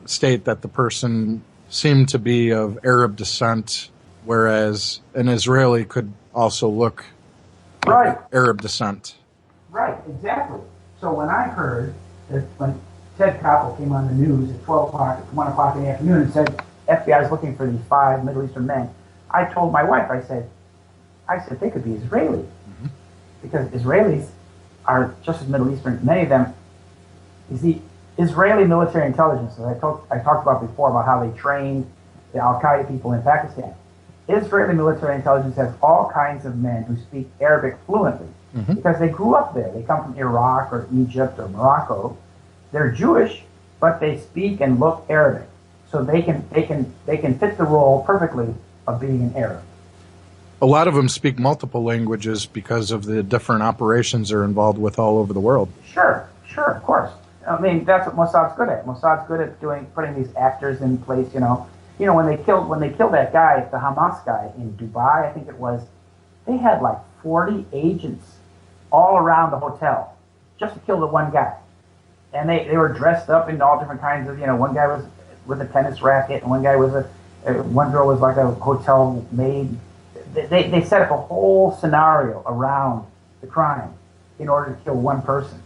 state that the person seemed to be of Arab descent, whereas an Israeli could also look right. Arab descent. Right, exactly. So when I heard that when Ted Koppel came on the news at 12 o'clock, at 1 o'clock in the afternoon and said FBI is looking for these 5 Middle Eastern men, I told my wife, I said they could be Israeli. Mm-hmm. Because Israelis are just as Middle Eastern. Many of them, you see, Israeli military intelligence, as I talked about before, about how they trained the Al-Qaeda people in Pakistan. Israeli military intelligence has all kinds of men who speak Arabic fluently, mm-hmm. because they grew up there. They come from Iraq or Egypt or Morocco. They're Jewish, but they speak and look Arabic, so they can fit the role perfectly of being an Arab. A lot of them speak multiple languages because of the different operations they're involved with all over the world. Sure, of course. I mean, that's what Mossad's good at. Mossad's good at putting these actors in place. You know, when they killed that guy, the Hamas guy in Dubai, I think it was, they had like 40 agents all around the hotel just to kill the one guy, and they were dressed up in all different kinds of. One guy was with a tennis racket, and one guy was one girl was like a hotel maid. They set up a whole scenario around the crime in order to kill one person.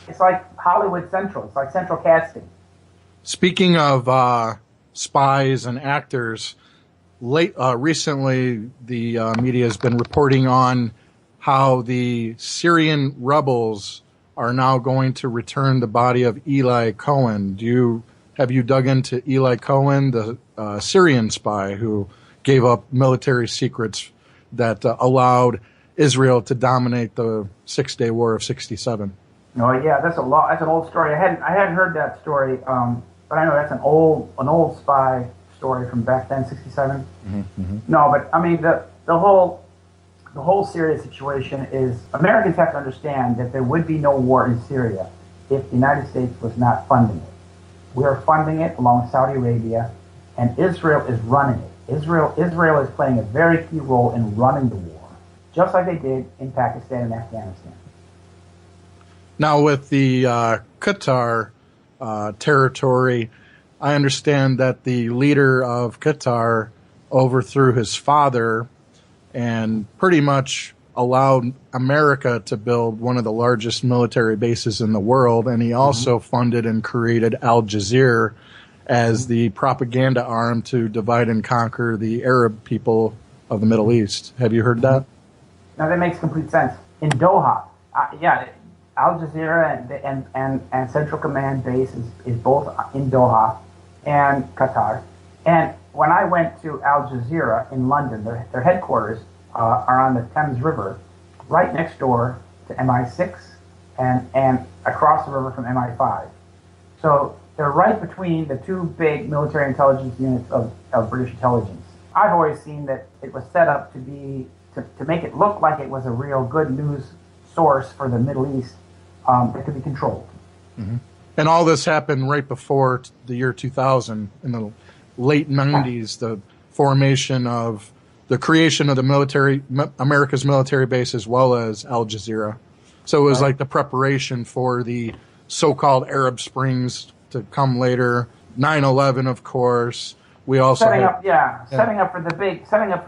It's like Hollywood Central. It's like central casting. Speaking of spies and actors, recently the media has been reporting on how the Syrian rebels are now going to return the body of Eli Cohen. Have you dug into Eli Cohen, the Syrian spy who gave up military secrets that allowed Israel to dominate the 6-Day War of '67? Oh yeah, that's an old story. I hadn't heard that story, but I know that's an old spy story from back then, '67. Mm-hmm, mm-hmm. No, but I mean the whole Syria situation is, Americans have to understand that there would be no war in Syria if the United States was not funding it. We are funding it along with Saudi Arabia, and Israel is running it. Israel is playing a very key role in running the war, just like they did in Pakistan and Afghanistan. Now, with the Qatar territory, I understand that the leader of Qatar overthrew his father and pretty much allowed America to build one of the largest military bases in the world, and he also mm-hmm. funded and created Al Jazeera as the propaganda arm to divide and conquer the Arab people of the Middle East. Have you heard that? Now that makes complete sense. In Doha, Al Jazeera and Central Command base is both in Doha and Qatar. And when I went to Al Jazeera in London, their headquarters are on the Thames River, right next door to MI6 and across the river from MI5. So they're right between the two big military intelligence units of British intelligence. I've always seen that it was set up to make it look like it was a real good news source for the Middle East that could be controlled. Mm-hmm. And all this happened right before the year 2000, in the late 90s, the formation of the creation of the America's military base as well as Al Jazeera. So it was like the preparation for the so-called Arab Springs to come later. 9/11, of course. We also setting up for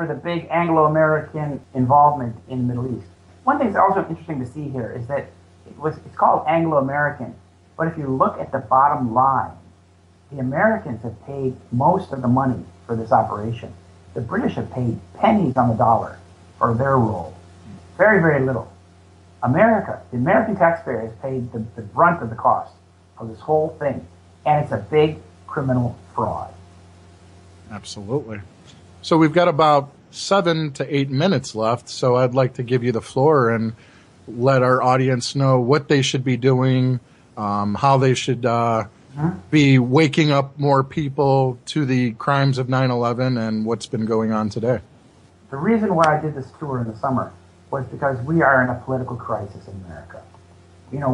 the big Anglo-American involvement in the Middle East. One thing that's also interesting to see here is that it's called Anglo-American, but if you look at the bottom line, the Americans have paid most of the money for this operation. The British have paid pennies on the dollar for their role. Very, very little. The American taxpayer has paid the brunt of the cost of this whole thing, and it's a big criminal fraud. Absolutely. So we've got about 7 to 8 minutes left, so I'd like to give you the floor and let our audience know what they should be doing, how they should be waking up more people to the crimes of 9/11 and what's been going on today. The reason why I did this tour in the summer was because we are in a political crisis in America. You know,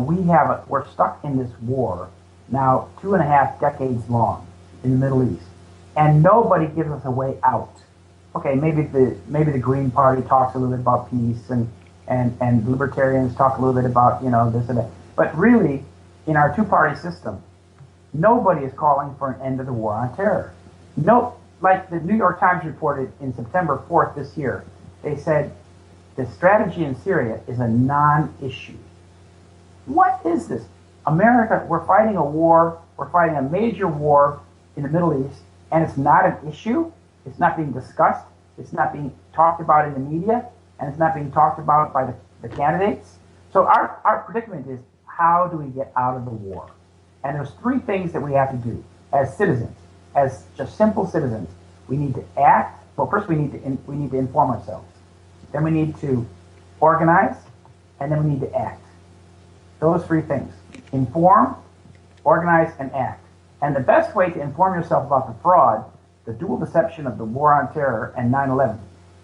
we're stuck in this war now 2.5 decades long in the Middle East, and nobody gives us a way out. Okay, maybe the Green Party talks a little bit about peace, and libertarians talk a little bit about, you know, this and that. But really, in our two-party system, nobody is calling for an end to the war on terror. No, like the New York Times reported in September 4th this year, they said the strategy in Syria is a non-issue. What is this? America, we're fighting a war, we're fighting a major war in the Middle East, and it's not an issue? It's not being discussed, it's not being talked about in the media, and it's not being talked about by the candidates? So our predicament is, how do we get out of the war? And there's 3 things that we have to do as citizens, as just simple citizens. We need to act. Well, first we need to inform ourselves. Then we need to organize, and then we need to act. Those 3 things: inform, organize, and act. And the best way to inform yourself about the fraud, the dual deception of the war on terror and 9/11,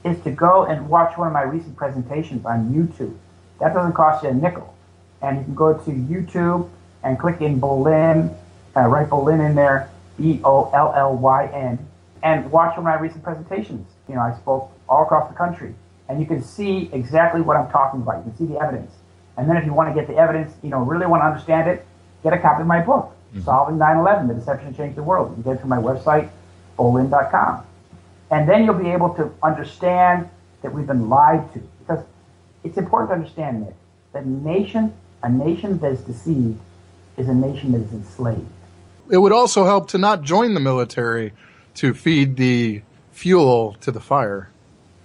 is to go and watch one of my recent presentations on YouTube. That doesn't cost you a nickel. And you can go to YouTube and click in Bollyn, write Bollyn in there, Bollyn, and watch one of my recent presentations. You know, I spoke all across the country, and you can see exactly what I'm talking about. You can see the evidence. And then if you want to get the evidence, you know, really want to understand it, get a copy of my book, Solving 9/11, The Deception That Changed the World. You can get it from my website, Bollyn.com. And then you'll be able to understand that we've been lied to. Because it's important to understand that a nation that is deceived is a nation that is enslaved. It would also help to not join the military to feed the fuel to the fire.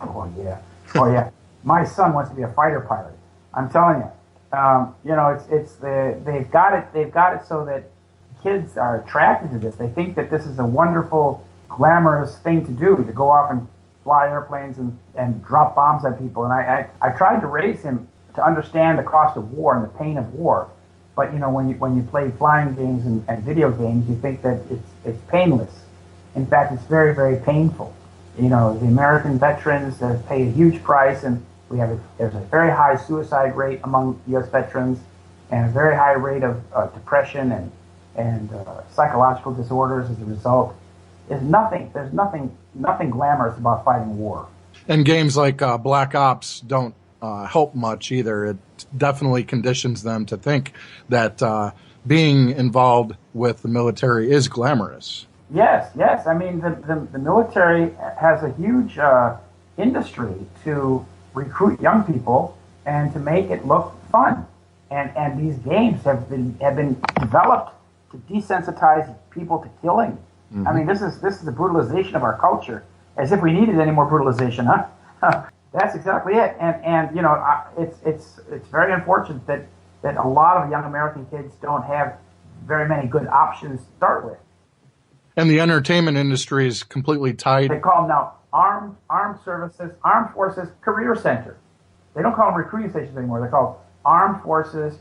Oh, yeah. Oh, yeah. My son wants to be a fighter pilot. I'm telling you. You know, they've got it so that kids are attracted to this. They think that this is a wonderful, glamorous thing to do, to go off and fly airplanes and drop bombs at people. And I tried to raise him to understand the cost of war and the pain of war. But, you know, when you play flying games and video games, you think that it's painless. In fact, it's very, very painful. You know, the American veterans have paid a huge price, and there's a very high suicide rate among U.S. veterans, and a very high rate of depression and psychological disorders as a result. There's nothing glamorous about fighting a war. And games like Black Ops don't help much either. It definitely conditions them to think that being involved with the military is glamorous. Yes. I mean, the military has a huge industry to recruit young people and to make it look fun. And these games have been developed to desensitize people to killing. I mean, this is the brutalization of our culture, as if we needed any more brutalization, huh? That's exactly it. And you know, it's very unfortunate that a lot of young American kids don't have very many good options to start with. And the entertainment industry is completely tied. They call them now Armed Forces Career Center. They don't call them recruiting stations anymore. They're called Armed Forces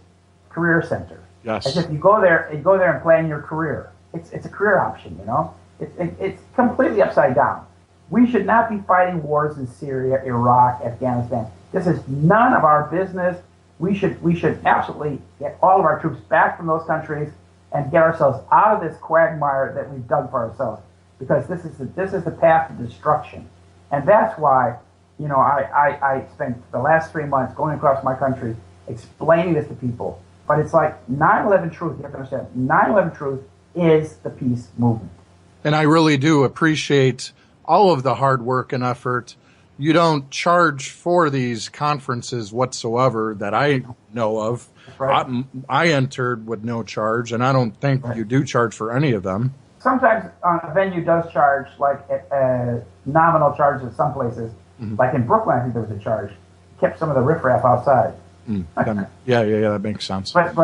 Career Center. Yes. As if you go there and plan your career. It's a career option, you know. It's completely upside down. We should not be fighting wars in Syria, Iraq, Afghanistan. This is none of our business. We should absolutely get all of our troops back from those countries and get ourselves out of this quagmire that we've dug for ourselves, because this is the path to destruction. And that's why, you know, I spent the last 3 months going across my country explaining this to people. But it's like 9/11 Truth. You have to understand, 9/11 Truth is the peace movement. And I really do appreciate all of the hard work and effort. You don't charge for these conferences whatsoever that I know of. Right. I entered with no charge, and I don't think you do charge for any of them. Sometimes a venue does charge, like nominal charges at some places. Mm-hmm. Like in Brooklyn, I think there was a charge. Kept some of the riffraff outside. Yeah, that makes sense. But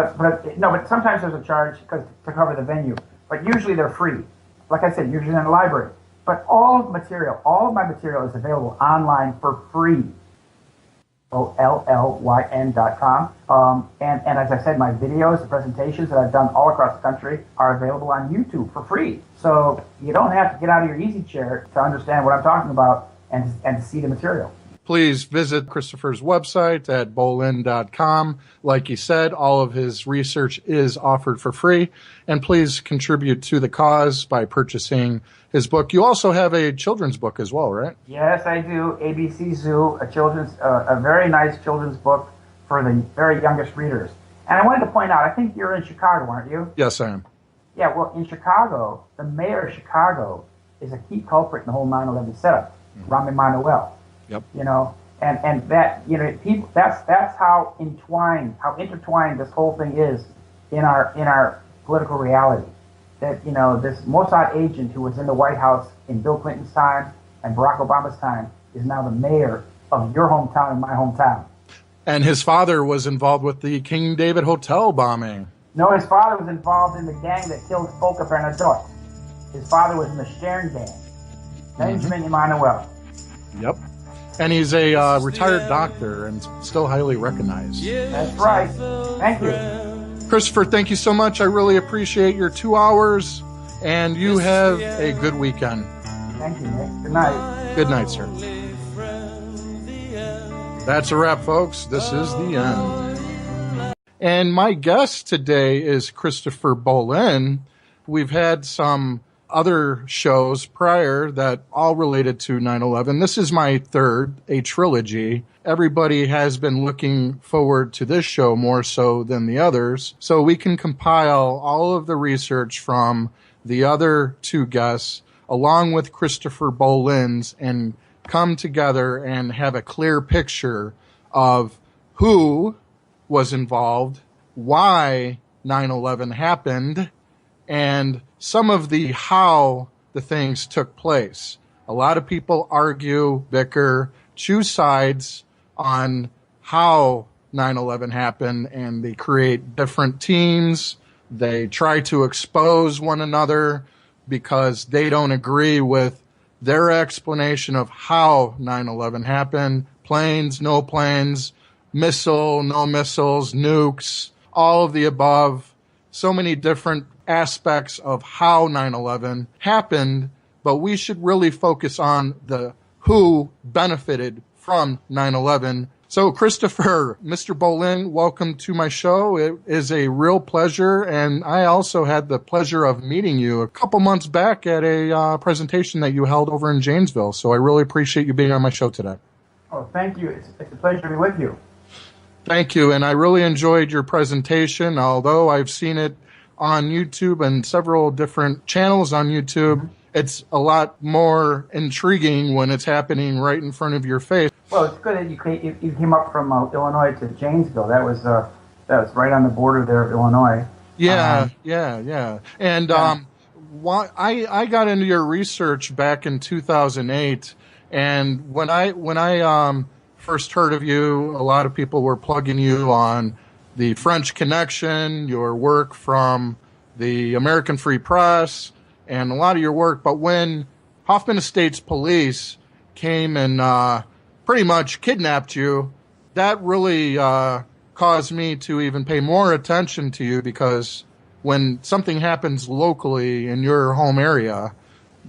sometimes there's a charge to cover the venue. But usually they're free. Like I said, usually in the library. But all of my material is available online for free. OLLYN.com. And as I said, my videos, the presentations that I've done all across the country are available on YouTube for free. So you don't have to get out of your easy chair to understand what I'm talking about and to see the material. Please visit Christopher's website at bollyn.com. Like he said, all of his research is offered for free. And please contribute to the cause by purchasing his book. You also have a children's book as well, right? Yes, I do. ABC Zoo, a very nice children's book for the very youngest readers. And I wanted to point out, I think you're in Chicago, aren't you? Yes, I am. Yeah, well, in Chicago, the mayor of Chicago is a key culprit in the whole 9/11 setup, Rahm Emanuel. Yep. You know, and that, you know, people, that's how intertwined this whole thing is in our political reality. That, you know, this Mossad agent who was in the White House in Bill Clinton's time and Barack Obama's time is now the mayor of your hometown and my hometown. And his father was involved with the King David Hotel bombing. No, his father was involved in the gang that killed Volker Bernadotte. His father was in the Stern gang. Benjamin Emanuel. Yep. And he's a retired doctor and still highly recognized. That's right. Thank you. Christopher, thank you so much. I really appreciate your 2 hours, and you have a good weekend. Thank you, Nick. Good night. Good night, sir. That's a wrap, folks. This is the end. And my guest today is Christopher Bollyn. We've had some other shows prior that all related to 9/11. This is my third, a trilogy. Everybody has been looking forward to this show more so than the others, so we can compile all of the research from the other two guests along with Christopher Bollyn's and come together and have a clear picture of who was involved, why 9/11 happened, and some of the how the things took place. A lot of people argue, bicker, choose sides on how 9/11 happened, and they create different teams. They try to expose one another because they don't agree with their explanation of how 9/11 happened. Planes, no planes, missile, no missiles, nukes, all of the above. So many different aspects of how 9/11 happened, but we should really focus on the who benefited from 9/11. So, Christopher, Mr. Bollyn, welcome to my show. It is a real pleasure, and I also had the pleasure of meeting you a couple months back at a presentation that you held over in Janesville. So I really appreciate you being on my show today. Oh, thank you. It's a pleasure to be with you. Thank you, and I really enjoyed your presentation, although I've seen it on YouTube and several different channels on YouTube. It's a lot more intriguing when it's happening right in front of your face. Well, it's good that you came up from Illinois to Janesville. That was right on the border there of Illinois. Yeah. And I got into your research back in 2008, and when I first heard of you, a lot of people were plugging you on the French Connection, your work from the American Free Press, and a lot of your work. But when Hoffman Estates Police came and pretty much kidnapped you, that really caused me to even pay more attention to you, because when something happens locally in your home area,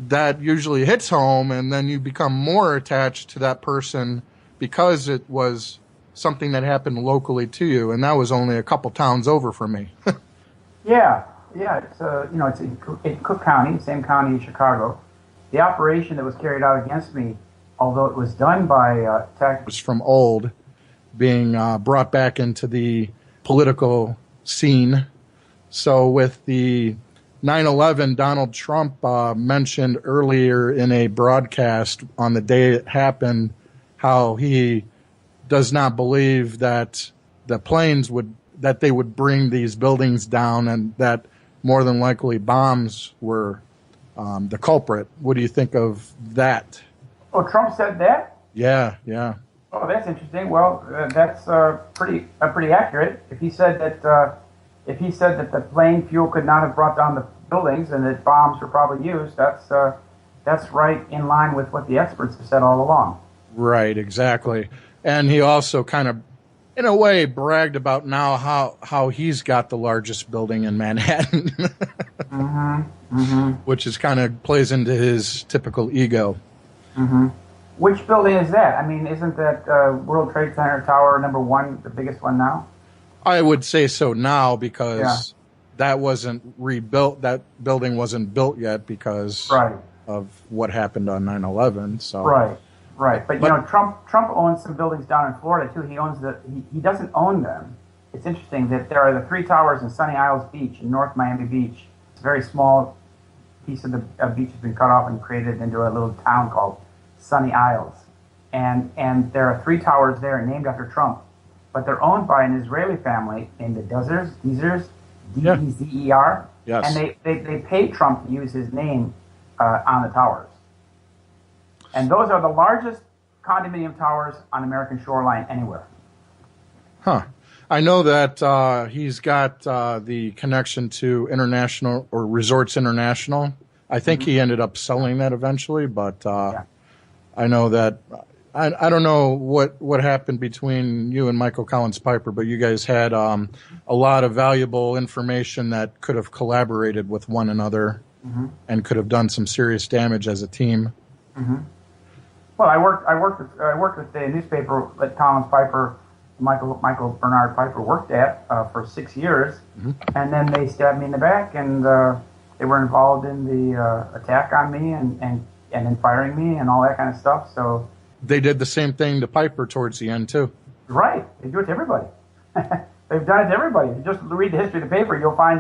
that usually hits home, and then you become more attached to that person because it was something that happened locally to you, and that was only a couple towns over from me. Yeah. It's in Cook County, same county as Chicago. The operation that was carried out against me, although it was done by was from old, being brought back into the political scene. So with the 9/11, Donald Trump mentioned earlier in a broadcast on the day it happened how he does not believe that the planes would bring these buildings down, and that more than likely bombs were the culprit. What do you think of that? Oh, Trump said that? Yeah. Oh, that's interesting. Well, that's pretty accurate. If he said that the plane fuel could not have brought down the buildings and that bombs were probably used, that's that's right in line with what the experts have said all along. Right, exactly. And he also kind of, in a way, bragged about now how he's got the largest building in Manhattan, which is kind of plays into his typical ego. Which building is that? I mean, isn't that World Trade Center Tower #1 the biggest one now? I would say so now because that wasn't rebuilt. That building wasn't built yet because of what happened on 9/11. So Right. But you know, Trump owns some buildings down in Florida too. He owns he doesn't own them. It's interesting that there are the 3 towers in Sunny Isles Beach in North Miami Beach. It's a very small piece of the beach has been cut off and created into a little town called Sunny Isles. And there are 3 towers there named after Trump. But they're owned by an Israeli family named the Dezer, D-E-Z-E-R. Yes. And they paid Trump to use his name on the towers. And those are the largest condominium towers on American shoreline anywhere. Huh. I know that he's got the connection to International or Resorts International. I think he ended up selling that eventually, but I know that I don't know what happened between you and Michael Collins Piper, but you guys had a lot of valuable information that could have collaborated with one another and could have done some serious damage as a team. Well, I worked with the newspaper that Collins Piper, Michael Bernard Piper worked at for 6 years, and then they stabbed me in the back, and they were involved in the attack on me and then firing me and all that kind of stuff. So they did the same thing to Piper towards the end too. Right, they do it to everybody. They've done it to everybody. If you just read the history of the paper, you'll find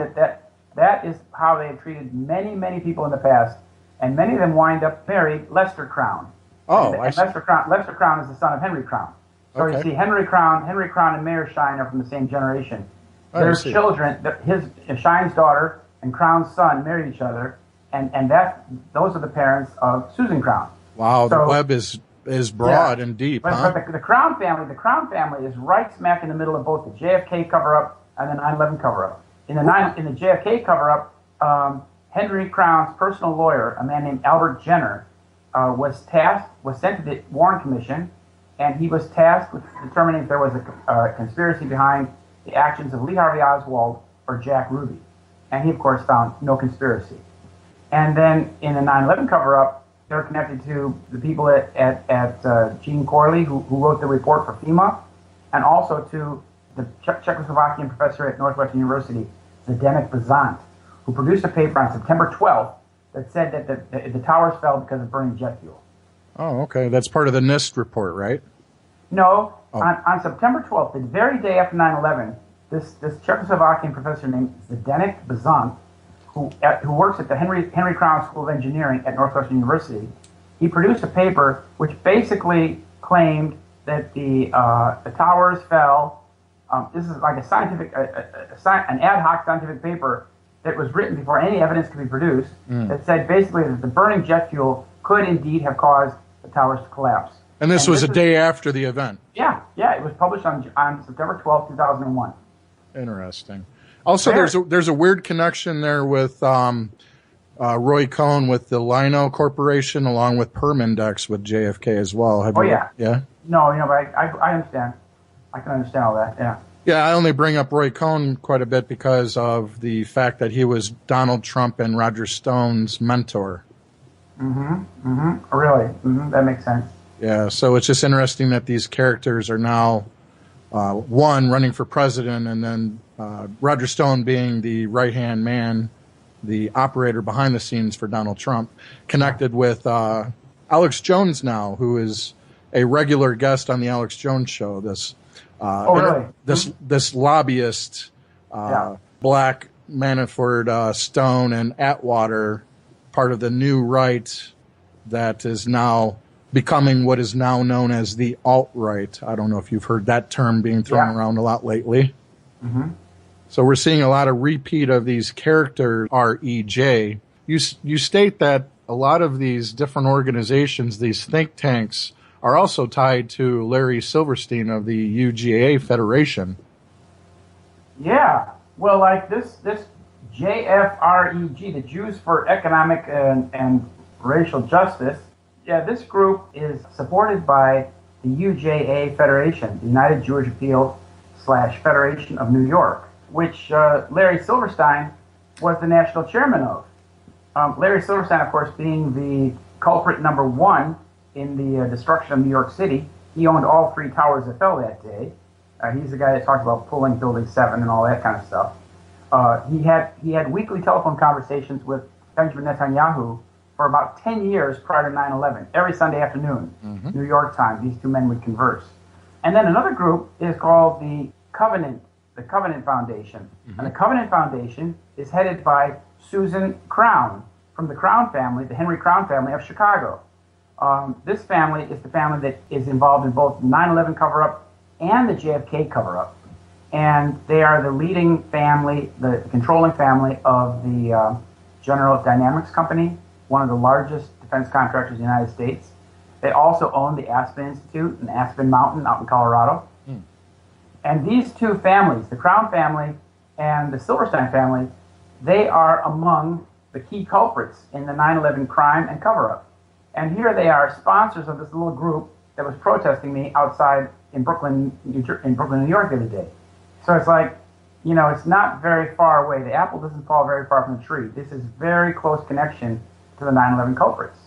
that is how they have treated many people in the past, and many of them wind up married Lester Crown. Oh, and Lester Crown is the son of Henry Crown. So you see, Henry Crown and Mayor Shine are from the same generation. Their children, Shine's daughter and Crown's son married each other, and those are the parents of Susan Crown. Wow, so, the web is broad and deep. But the Crown family is right smack in the middle of both the JFK cover-up and the 9/11 cover-up. In the JFK cover-up, Henry Crown's personal lawyer, a man named Albert Jenner, was sent to the Warren Commission, and he was tasked with determining if there was a conspiracy behind the actions of Lee Harvey Oswald or Jack Ruby. And he, of course, found no conspiracy. And then in the 9/11 cover-up, they're connected to the people at Gene Corley, who wrote the report for FEMA, and also to the Czechoslovakian professor at Northwestern University, Zdeněk Bazant, who produced a paper on September 12th that said that the towers fell because of burning jet fuel. Oh, okay. That's part of the NIST report, right? No. Oh. On September 12th, the very day after 9/11, this Czechoslovakian professor named Zdeněk Bazant, who works at the Henry Crown School of Engineering at Northwestern University, he produced a paper which basically claimed that the towers fell. This is like an ad hoc scientific paper that was written before any evidence could be produced, that said basically that the burning jet fuel could indeed have caused the towers to collapse. And this was a day after the event? Yeah, it was published on September 12th, 2001. Interesting. Also, there's a weird connection there with Roy Cohn with the Lino Corporation, along with Permindex with JFK as well. Yeah? No, but I understand. I can understand all that, yeah. Yeah, I only bring up Roy Cohn quite a bit because of the fact that he was Donald Trump and Roger Stone's mentor. Really? That makes sense. Yeah, so it's just interesting that these characters are now, one, running for president, and then Roger Stone being the right-hand man, the operator behind the scenes for Donald Trump, connected with Alex Jones now, who is a regular guest on the Alex Jones show. Really? This lobbyist, Black, Manafort, Stone, and Atwater, part of the new right that is now becoming what is now known as the alt-right. I don't know if you've heard that term being thrown around a lot lately. So we're seeing a lot of repeat of these characters, REJ. You state that a lot of these different organizations, these think tanks, are also tied to Larry Silverstein of the UGA Federation. Yeah. Well, like this JFREG, the Jews for Economic and racial justice. Yeah, this group is supported by the UJA Federation, the United Jewish Appeal / Federation of New York, which Larry Silverstein was the national chairman of. Larry Silverstein, of course, being the culprit number one in the destruction of New York City. He owned all three towers that fell that day. He's the guy that talked about pulling Building 7 and all that kind of stuff. He had weekly telephone conversations with Benjamin Netanyahu for about 10 years prior to 9/11. Every Sunday afternoon, New York time, these two men would converse. And then another group is called the Covenant Foundation. And the Covenant Foundation is headed by Susan Crown from the Crown family, the Henry Crown family of Chicago. This family is the family that is involved in both the 9/11 cover-up and the JFK cover-up. And they are the leading family, the controlling family of the General Dynamics Company, one of the largest defense contractors in the United States. They also own the Aspen Institute in Aspen Mountain out in Colorado. And these two families, the Crown family and the Silverstein family, they are among the key culprits in the 9/11 crime and cover-up. And here they are, sponsors of this little group that was protesting me outside in Brooklyn, New York the other day. So it's like, you know, it's not very far away. The apple doesn't fall very far from the tree. This is very close connection to the 9/11 culprits.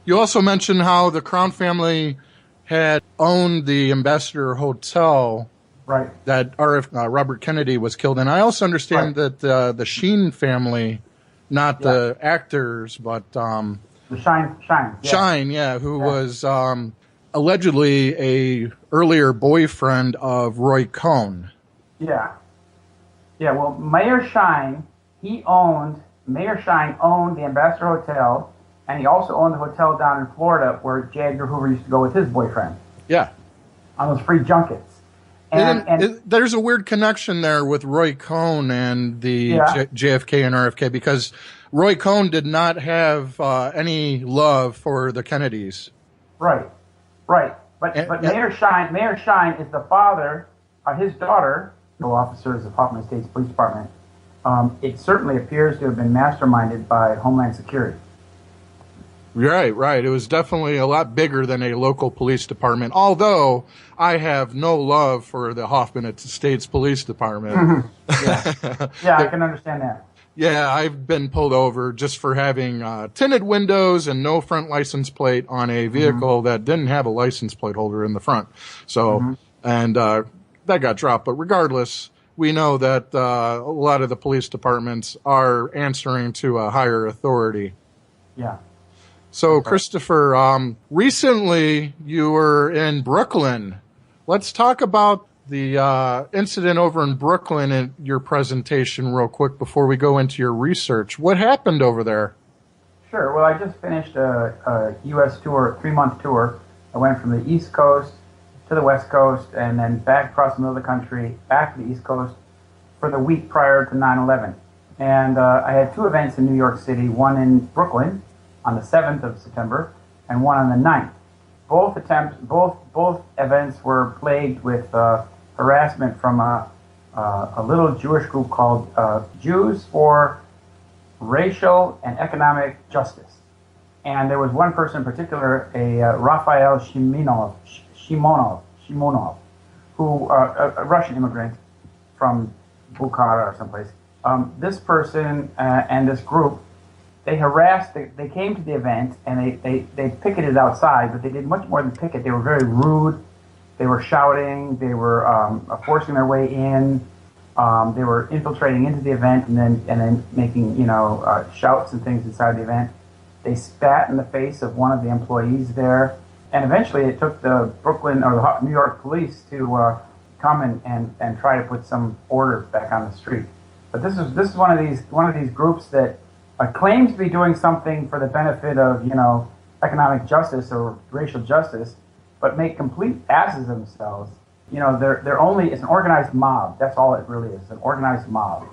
You also mentioned how the Crown family had owned the Ambassador Hotel, right, that Robert Kennedy was killed in. I also understand that the Sheen family, not the actors, but the Shine, who was allegedly a earlier boyfriend of Roy Cohn. Yeah. Well, Mayor Shine owned the Ambassador Hotel, and he also owned the hotel down in Florida where J. Edgar Hoover used to go with his boyfriend. Yeah. On those free junkets. And there's a weird connection there with Roy Cohn and the JFK and RFK, because Roy Cohn did not have any love for the Kennedys. Right. But Mayor Shine is the father of his daughter, officers of Hoffman Estates Police Department. It certainly appears to have been masterminded by Homeland Security. Right. It was definitely a lot bigger than a local police department, although I have no love for the Hoffman Estates Police Department. Yeah, I can understand that. Yeah, I've been pulled over just for having tinted windows and no front license plate on a vehicle that didn't have a license plate holder in the front. So, and that got dropped. But regardless, we know that a lot of the police departments are answering to a higher authority. Yeah. So, Christopher, recently you were in Brooklyn. Let's talk about the incident over in Brooklyn in your presentation real quick before we go into your research. What happened over there? Sure. Well, I just finished a U.S. tour, 3-month tour. I went from the East Coast to the West Coast and then back across the middle of the country, back to the East Coast for the week prior to 9/11. And I had 2 events in New York City, one in Brooklyn on the 7th of September and one on the 9th. Both events were plagued with harassment from a little Jewish group called Jews for Racial and Economic Justice. And there was one person in particular, a Raphael Shimonov, who a Russian immigrant from Coeur or someplace. This person and this group, they harassed. They came to the event and they picketed outside, but they did much more than picket. They were very rude. They were shouting. They were forcing their way in. They were infiltrating into the event and then making shouts and things inside the event. They spat in the face of one of the employees there, and eventually it took the Brooklyn or the New York police to come and try to put some order back on the street. But this is one of these groups that claims to be doing something for the benefit of economic justice or racial justice, but make complete asses of themselves. It's an organized mob. That's all it really is, an organized mob.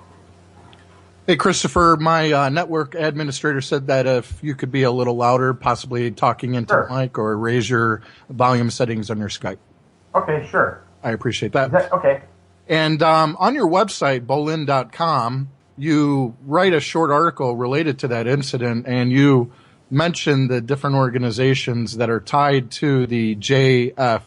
Hey, Christopher, my network administrator said that if you could be a little louder, possibly talking into the mic, or raise your volume settings on your Skype. Okay, sure. I appreciate that. Okay. And on your website, bolin.com, you write a short article related to that incident, and you mention the different organizations that are tied to the JF